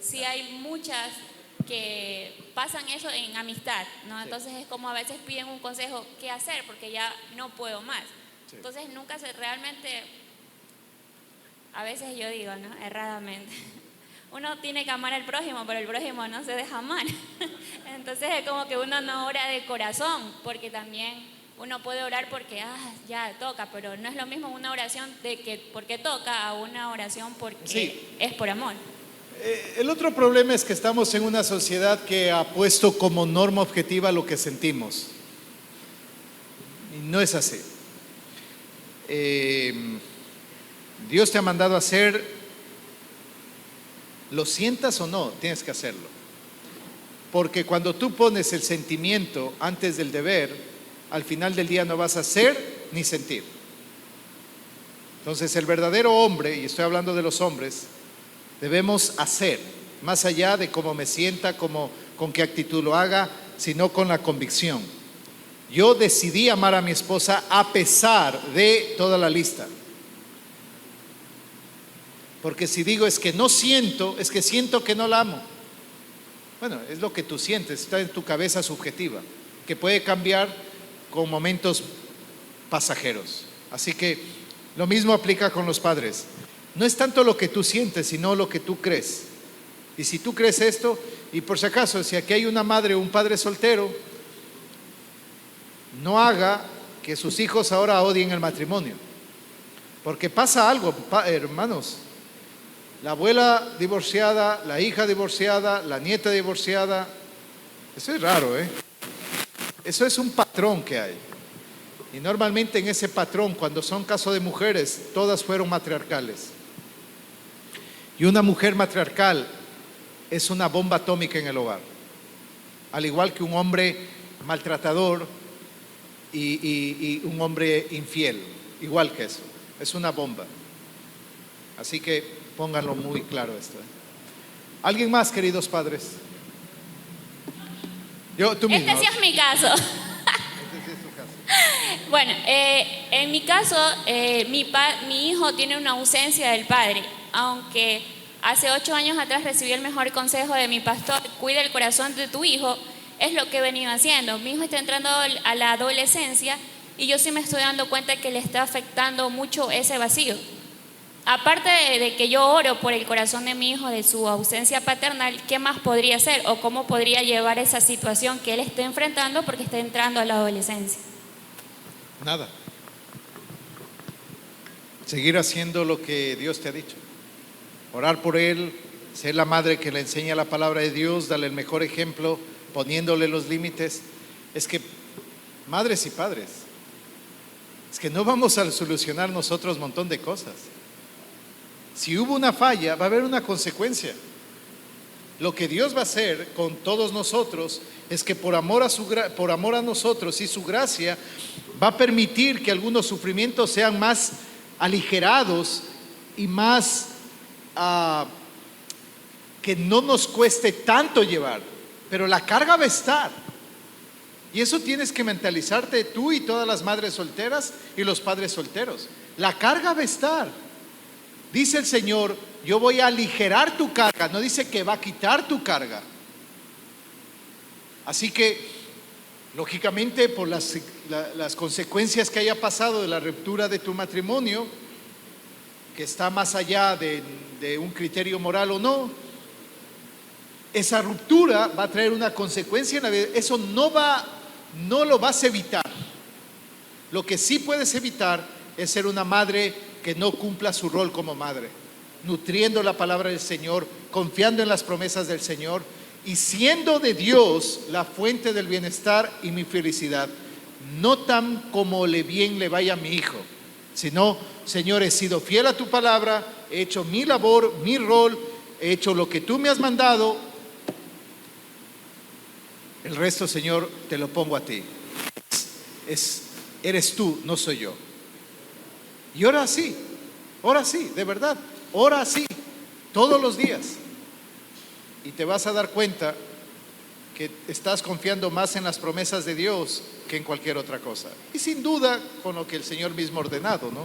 [SPEAKER 3] sí hay muchas que pasan eso en amistad, ¿no? Entonces es como a veces piden un consejo, ¿qué hacer? Porque ya no puedo más.
[SPEAKER 2] Sí.
[SPEAKER 3] Entonces nunca realmente, a veces yo digo, ¿no? Erradamente, uno tiene que amar al prójimo, pero el prójimo no se deja amar. Entonces es como que uno no ora de corazón, porque también uno puede orar porque ya toca, pero no es lo mismo una oración de que porque toca a una oración porque es por amor.
[SPEAKER 2] El otro problema es que estamos en una sociedad que ha puesto como norma objetiva lo que sentimos. Y no es así. Dios te ha mandado a hacer, lo sientas o no, tienes que hacerlo. Porque cuando tú pones el sentimiento antes del deber, al final del día no vas a hacer ni sentir. Entonces el verdadero hombre, y estoy hablando de los hombres, debemos hacer, más allá de cómo me sienta, con qué actitud lo haga, sino con la convicción. Yo decidí amar a mi esposa a pesar de toda la lista. Porque si digo es que no siento, es que siento que no la amo. Bueno, es lo que tú sientes, está en tu cabeza subjetiva, que puede cambiar con momentos pasajeros. Así que lo mismo aplica con los padres. No es tanto lo que tú sientes, sino lo que tú crees. Y si tú crees esto, y por si acaso, si aquí hay una madre o un padre soltero, no haga que sus hijos ahora odien el matrimonio. Porque pasa algo, hermanos. La abuela divorciada, la hija divorciada, la nieta divorciada. Eso es raro, ¿eh? Eso es un patrón que hay. Y normalmente en ese patrón, cuando son casos de mujeres, todas fueron matriarcales. Y una mujer matriarcal es una bomba atómica en el hogar. Al igual que un hombre maltratador y un hombre infiel. Igual que eso. Es una bomba. Así que pónganlo muy claro esto. ¿Alguien más, queridos padres? Tú mismo.
[SPEAKER 3] Este sí es mi caso. Bueno, en mi caso, mi hijo tiene una ausencia del padre, aunque hace 8 años atrás recibí el mejor consejo de mi pastor: cuida el corazón de tu hijo. Es lo que he venido haciendo. Mi hijo está entrando a la adolescencia y yo sí me estoy dando cuenta que le está afectando mucho ese vacío. Aparte de que yo oro por el corazón de mi hijo, de su ausencia paternal, ¿qué más podría hacer? ¿O cómo podría llevar esa situación que él está enfrentando porque está entrando a la adolescencia?
[SPEAKER 2] Nada. Seguir haciendo lo que Dios te ha dicho. Orar por él, ser la madre que le enseña la palabra de Dios, darle el mejor ejemplo, poniéndole los límites. Es que, madres y padres, es que no vamos a solucionar nosotros un montón de cosas. Si hubo una falla, va a haber una consecuencia. Lo que Dios va a hacer con todos nosotros es que por amor a nosotros y su gracia, va a permitir que algunos sufrimientos sean más aligerados y más que no nos cueste tanto llevar. pero la carga va a estar. Y eso tienes que mentalizarte tú y todas las madres solteras y los padres solteros. La carga va a estar. Dice el Señor, yo voy a aligerar tu carga, no dice que va a quitar tu carga. Así que, lógicamente, por las consecuencias que haya pasado de la ruptura de tu matrimonio, que está más allá de un criterio moral o no, esa ruptura va a traer una consecuencia en la vida. Eso no lo vas a evitar. Lo que sí puedes evitar es ser una madre que no cumpla su rol como madre, nutriendo la palabra del Señor, confiando en las promesas del Señor y siendo de Dios la fuente del bienestar y mi felicidad. No tan como bien le vaya a mi hijo, sino, Señor, he sido fiel a tu palabra, he hecho mi labor, mi rol, he hecho lo que tú me has mandado. El resto, Señor, te lo pongo a ti. Eres tú, no soy yo. Y ora así, de verdad, ora así, todos los días. Y te vas a dar cuenta que estás confiando más en las promesas de Dios que en cualquier otra cosa. Y sin duda con lo que el Señor mismo ha ordenado, ¿no?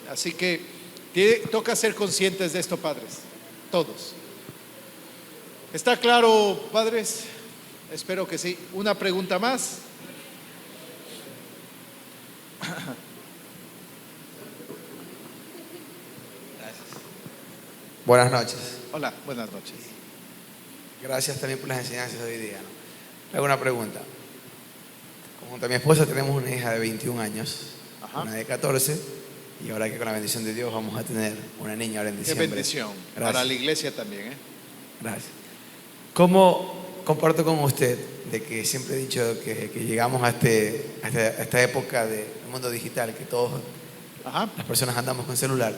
[SPEAKER 2] Así que toca ser conscientes de esto, padres, todos. ¿Está claro, padres? Espero que sí. Una pregunta más.
[SPEAKER 4] Buenas noches.
[SPEAKER 2] Hola, buenas noches.
[SPEAKER 4] Gracias también por las enseñanzas de hoy día, ¿no? Le hago una pregunta. Junto a mi esposa tenemos una hija de 21 años,
[SPEAKER 2] Ajá.
[SPEAKER 4] una de 14, y ahora que con la bendición de Dios vamos a tener una niña ahora en
[SPEAKER 2] Qué
[SPEAKER 4] diciembre.
[SPEAKER 2] bendición.
[SPEAKER 4] Gracias.
[SPEAKER 2] Para la iglesia también, ¿eh?
[SPEAKER 4] Gracias. ¿Cómo comparto con usted de que siempre he dicho que llegamos a esta época del mundo digital, que todas
[SPEAKER 2] Ajá.
[SPEAKER 4] las personas andamos con celular?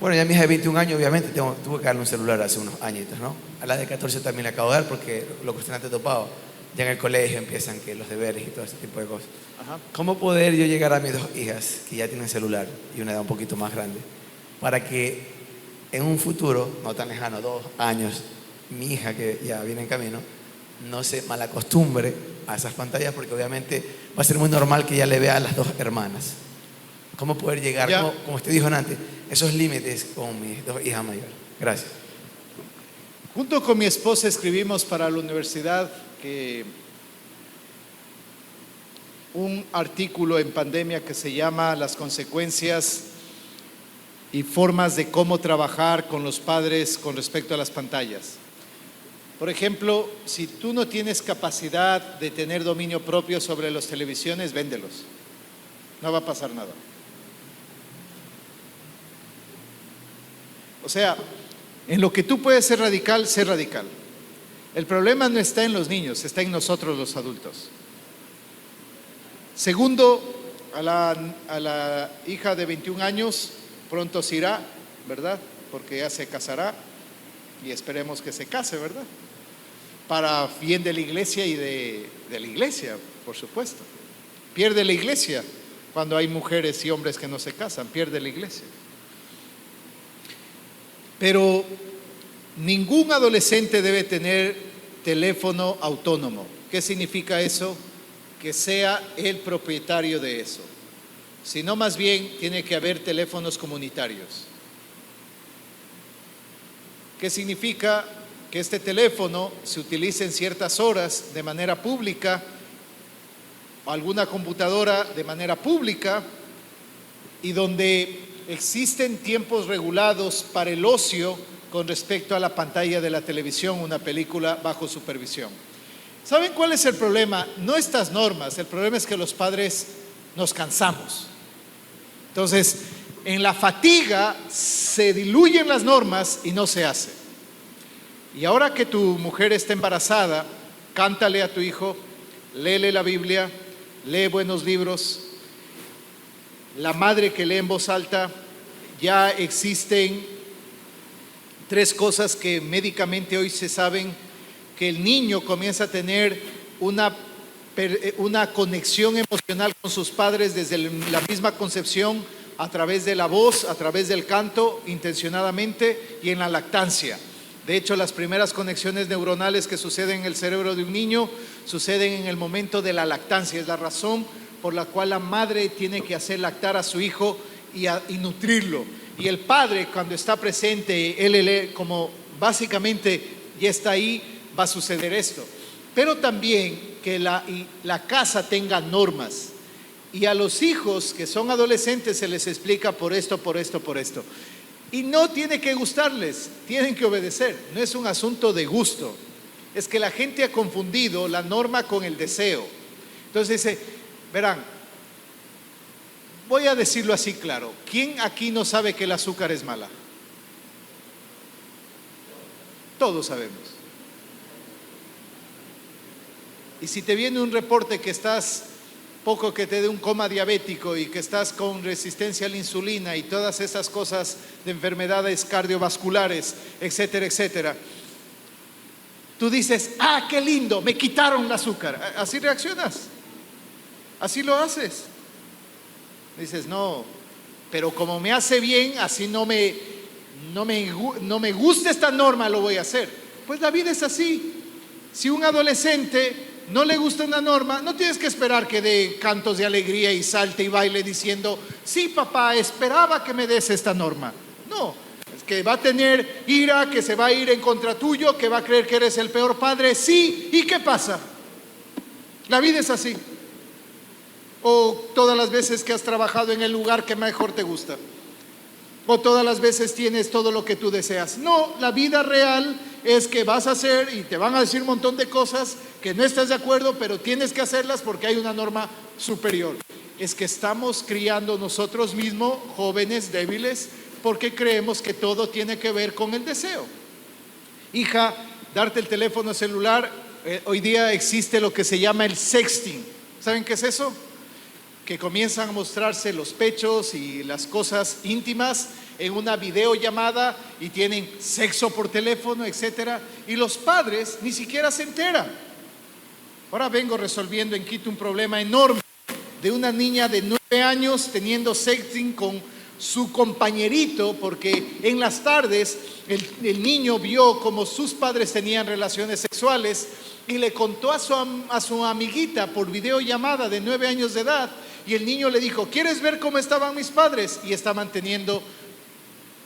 [SPEAKER 4] Bueno, ya mi hija de 21 años, obviamente, tuve que darle un celular hace unos añitos, ¿no? A la de 14 también le acabo de dar porque lo que usted antes topado, ya en el colegio empiezan que los deberes y todo ese tipo de cosas.
[SPEAKER 2] Ajá.
[SPEAKER 4] ¿Cómo poder yo llegar a mis dos hijas que ya tienen celular y una edad un poquito más grande para que en un futuro, no tan lejano, 2 años, mi hija que ya viene en camino, no se malacostumbre a esas pantallas porque obviamente va a ser muy normal que ella le vea a las dos hermanas? ¿Cómo poder llegar, como usted dijo antes, esos límites con mis dos hijas mayores? Gracias.
[SPEAKER 2] Junto con mi esposa escribimos para la universidad un artículo en pandemia que se llama Las consecuencias y formas de cómo trabajar con los padres con respecto a las pantallas. Por ejemplo, si tú no tienes capacidad de tener dominio propio sobre las televisiones, véndelos. No va a pasar nada. O sea, en lo que tú puedes ser radical, sé radical. El problema no está en los niños, está en nosotros los adultos. Segundo, a la hija de 21 años, pronto se irá, ¿verdad? Porque ya se casará y esperemos que se case, ¿verdad? Para bien de la iglesia y de la iglesia, por supuesto. Pierde la iglesia cuando hay mujeres y hombres que no se casan, pierde la iglesia. Pero ningún adolescente debe tener teléfono autónomo. ¿Qué significa eso? Que sea el propietario de eso. Sino más bien tiene que haber teléfonos comunitarios. ¿Qué significa? Que este teléfono se utilice en ciertas horas de manera pública, alguna computadora de manera pública, y donde existen tiempos regulados para el ocio con respecto a la pantalla de la televisión, una película bajo supervisión. ¿Saben cuál es el problema? No estas normas, el problema es que los padres nos cansamos. Entonces, en la fatiga se diluyen las normas y no se hace. Y ahora que tu mujer está embarazada, cántale a tu hijo, léele la Biblia, lee buenos libros. La madre que lee en voz alta, ya existen 3 cosas que médicamente hoy se saben, que el niño comienza a tener una conexión emocional con sus padres desde la misma concepción, a través de la voz, a través del canto, intencionadamente, y en la lactancia. De hecho, las primeras conexiones neuronales que suceden en el cerebro de un niño suceden en el momento de la lactancia. Es la razón por la cual la madre tiene que hacer lactar a su hijo y nutrirlo. Y el padre, cuando está presente, él como básicamente ya está ahí, va a suceder esto. Pero también que la casa tenga normas. Y a los hijos que son adolescentes se les explica por esto, por esto, por esto. Y no tiene que gustarles, tienen que obedecer. No es un asunto de gusto. Es que la gente ha confundido la norma con el deseo. Entonces dice, verán, voy a decirlo así claro. ¿Quién aquí no sabe que el azúcar es mala? Todos sabemos. Y si te viene un reporte que estás poco que te dé un coma diabético y que estás con resistencia a la insulina y todas esas cosas de enfermedades cardiovasculares, etcétera, etcétera, tú dices, ah, qué lindo, me quitaron el azúcar. ¿Así reaccionas? ¿Así lo haces? Dices, no, pero como me hace bien, así no me gusta esta norma, lo voy a hacer. Pues la vida es así. Si un adolescente no le gusta una norma, no tienes que esperar que dé cantos de alegría y salte y baile diciendo, sí papá, esperaba que me des esta norma. No, es que va a tener ira, que se va a ir en contra tuyo, que va a creer que eres el peor padre. Sí, ¿y qué pasa? La vida es así. O todas las veces que has trabajado en el lugar que mejor te gusta, o todas las veces tienes todo lo que tú deseas. No, la vida real es que vas a hacer y te van a decir un montón de cosas que no estás de acuerdo, pero tienes que hacerlas porque hay una norma superior. Es que estamos criando nosotros mismos jóvenes débiles porque creemos que todo tiene que ver con el deseo. Hija, darte el teléfono celular, hoy día existe lo que se llama el sexting. ¿Saben qué es eso? Que comienzan a mostrarse los pechos y las cosas íntimas en una videollamada y tienen sexo por teléfono, etcétera, y los padres ni siquiera se enteran. Ahora vengo resolviendo en Quito un problema enorme de una niña de 9 años teniendo sexting con su compañerito, porque en las tardes el niño vio como sus padres tenían relaciones sexuales y le contó a su amiguita por videollamada de 9 años de edad. Y el niño le dijo, ¿quieres ver cómo estaban mis padres? Y estaban teniendo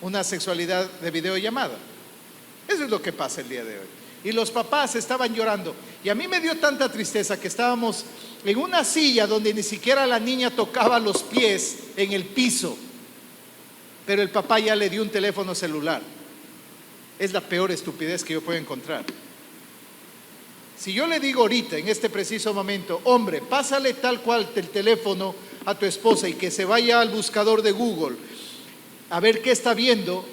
[SPEAKER 2] una sexualidad de videollamada. Eso es lo que pasa el día de hoy. Y los papás estaban llorando. Y a mí me dio tanta tristeza que estábamos en una silla donde ni siquiera la niña tocaba los pies en el piso. Pero el papá ya le dio un teléfono celular. Es la peor estupidez que yo puedo encontrar. Si yo le digo ahorita, en este preciso momento, hombre, pásale tal cual el teléfono a tu esposa y que se vaya al buscador de Google a ver qué está viendo,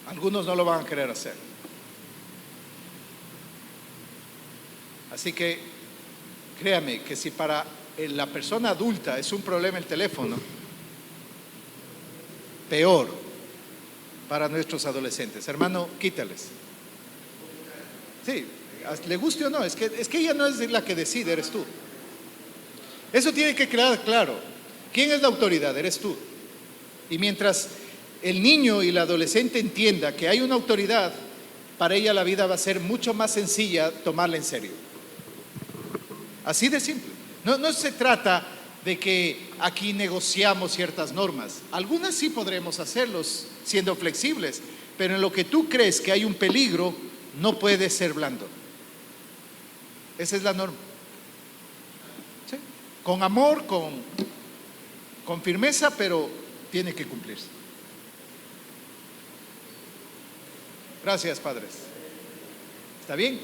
[SPEAKER 2] algunos no lo van a querer hacer. Así que créame que si para la persona adulta es un problema el teléfono, peor para nuestros adolescentes. Hermano, quítales. Sí. Le guste o no, es que ella no es la que decide, eres tú. Eso tiene que quedar claro. ¿Quién es la autoridad? Eres tú. Y mientras el niño y el adolescente entienda que hay una autoridad, para ella la vida va a ser mucho más sencilla tomarla en serio. Así de simple. No se trata de que aquí negociamos ciertas normas. Algunas sí podremos hacerlos siendo flexibles, pero en lo que tú crees que hay un peligro, no puedes ser blando. Esa es la norma. ¿Sí? Con amor, con firmeza, pero tiene que cumplirse. Gracias, padres. ¿Está bien?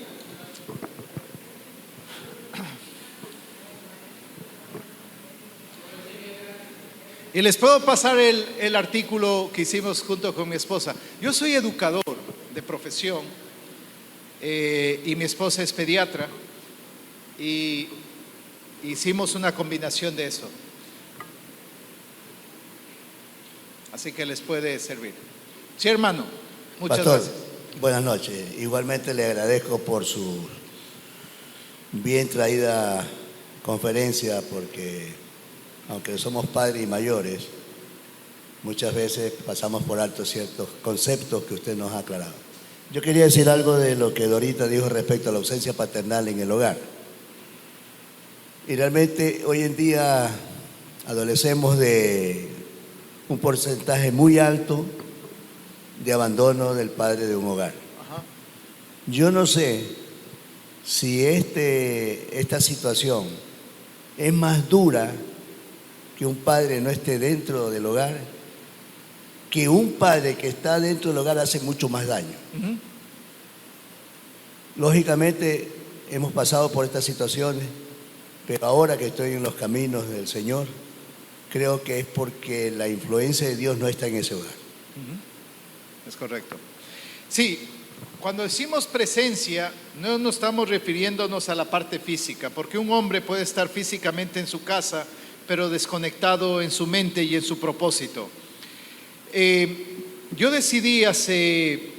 [SPEAKER 2] Y les puedo pasar el artículo que hicimos junto con mi esposa. Yo soy educador de profesión y mi esposa es pediatra. Y hicimos una combinación de eso. Así que les puede servir. Sí, hermano, muchas
[SPEAKER 5] Pastor,
[SPEAKER 2] gracias.
[SPEAKER 5] Buenas noches. Igualmente le agradezco por su bien traída conferencia, porque aunque somos padres y mayores, muchas veces pasamos por alto ciertos conceptos que usted nos ha aclarado. Yo quería decir algo de lo que Dorita dijo respecto a la ausencia paternal en el hogar. Y realmente hoy en día adolecemos de un porcentaje muy alto de abandono del padre de un hogar. Yo no sé si esta situación es más dura que un padre no esté dentro del hogar, que un padre que está dentro del hogar hace mucho más daño. Lógicamente hemos pasado por estas situaciones, pero ahora que estoy en los caminos del Señor, creo que es porque la influencia de Dios no está en ese hogar.
[SPEAKER 2] Es correcto. Sí, cuando decimos presencia, no nos estamos refiriéndonos a la parte física, porque un hombre puede estar físicamente en su casa, pero desconectado en su mente y en su propósito. Yo decidí hace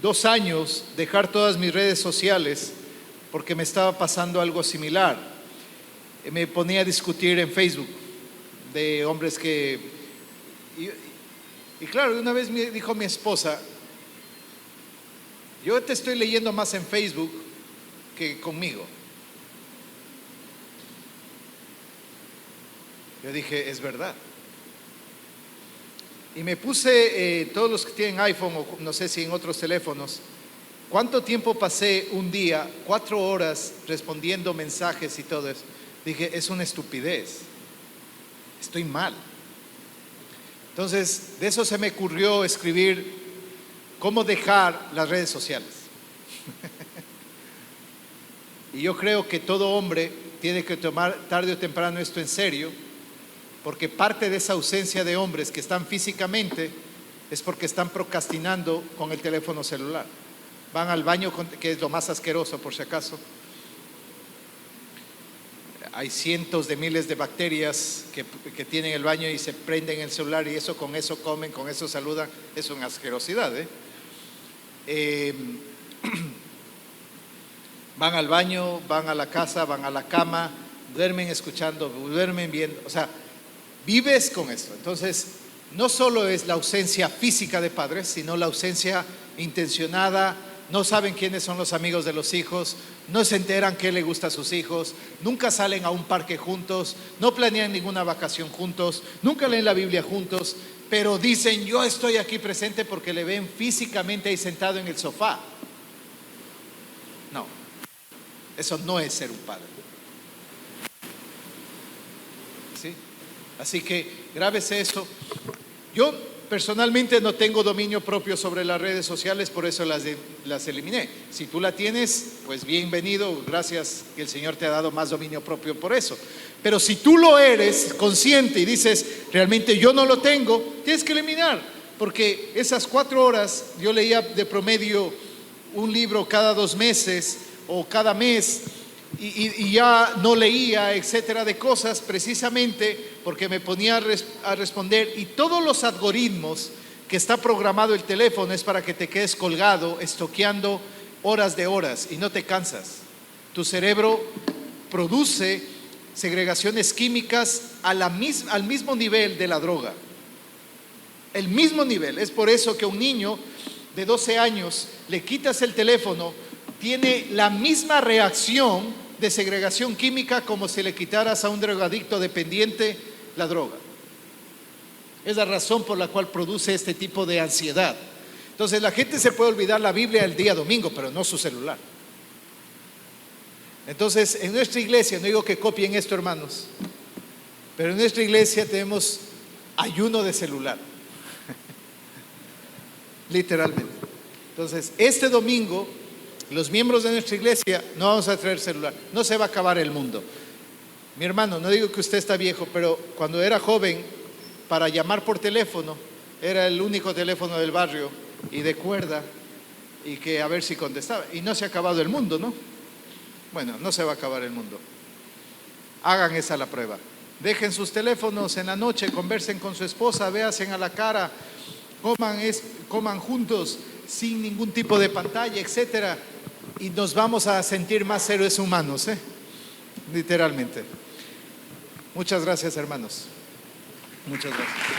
[SPEAKER 2] 2 años dejar todas mis redes sociales porque me estaba pasando algo similar. Me ponía a discutir en Facebook de hombres que... Y claro, una vez me dijo mi esposa, yo te estoy leyendo más en Facebook que conmigo. Yo dije, es verdad. Y me puse, todos los que tienen iPhone o no sé si en otros teléfonos, ¿cuánto tiempo pasé un día? 4 horas respondiendo mensajes y todo eso. Dije, es una estupidez. Estoy mal. Entonces, de eso se me ocurrió escribir cómo dejar las redes sociales. Y yo creo que todo hombre tiene que tomar tarde o temprano esto en serio, porque parte de esa ausencia de hombres que están físicamente es porque están procrastinando con el teléfono celular. Van al baño, que es lo más asqueroso por si acaso. Hay cientos de miles de bacterias que tienen el baño y se prenden el celular y eso, con eso comen, con eso saludan. Es una asquerosidad, Van al baño, van a la casa, van a la cama, duermen escuchando, duermen viendo, o sea, vives con esto. Entonces, no solo es la ausencia física de padres, sino la ausencia intencionada. No saben quiénes son los amigos de los hijos, no se enteran qué le gusta a sus hijos, nunca salen a un parque juntos, no planean ninguna vacación juntos, nunca leen la Biblia juntos, pero dicen, yo estoy aquí presente porque le ven físicamente ahí sentado en el sofá. No, eso no es ser un padre. ¿Sí? Así que grábese eso. Yo personalmente no tengo dominio propio sobre las redes sociales, por eso las eliminé. Si tú la tienes, pues bienvenido, gracias que el Señor te ha dado más dominio propio por eso. Pero si tú lo eres consciente y dices, realmente yo no lo tengo, tienes que eliminar, porque esas 4 horas, yo leía de promedio un libro cada 2 meses o cada mes, y ya no leía, etcétera, de cosas, precisamente porque me ponía a responder, y todos los algoritmos que está programado el teléfono es para que te quedes colgado, estoqueando horas de horas y no te cansas. Tu cerebro produce segregaciones químicas al mismo nivel de la droga. El mismo nivel. Es por eso que un niño de 12 años le quitas el teléfono, tiene la misma reacción de segregación química como si le quitaras a un drogadicto dependiente la droga. Es la razón por la cual produce este tipo de ansiedad. Entonces la gente se puede olvidar la Biblia el día domingo, pero no su celular. Entonces en nuestra iglesia, no digo que copien esto, hermanos, pero en nuestra iglesia tenemos ayuno de celular. Literalmente. Entonces este domingo los miembros de nuestra iglesia no vamos a traer celular. No se va a acabar el mundo. Mi hermano, no digo que usted está viejo, pero cuando era joven, para llamar por teléfono, era el único teléfono del barrio y de cuerda, y que a ver si contestaba. Y no se ha acabado el mundo, ¿no? Bueno, no se va a acabar el mundo. Hagan esa la prueba. Dejen sus teléfonos en la noche, conversen con su esposa, véanse a la cara, coman juntos sin ningún tipo de pantalla, etcétera, y nos vamos a sentir más seres humanos, literalmente. Muchas gracias, hermanos. Muchas gracias.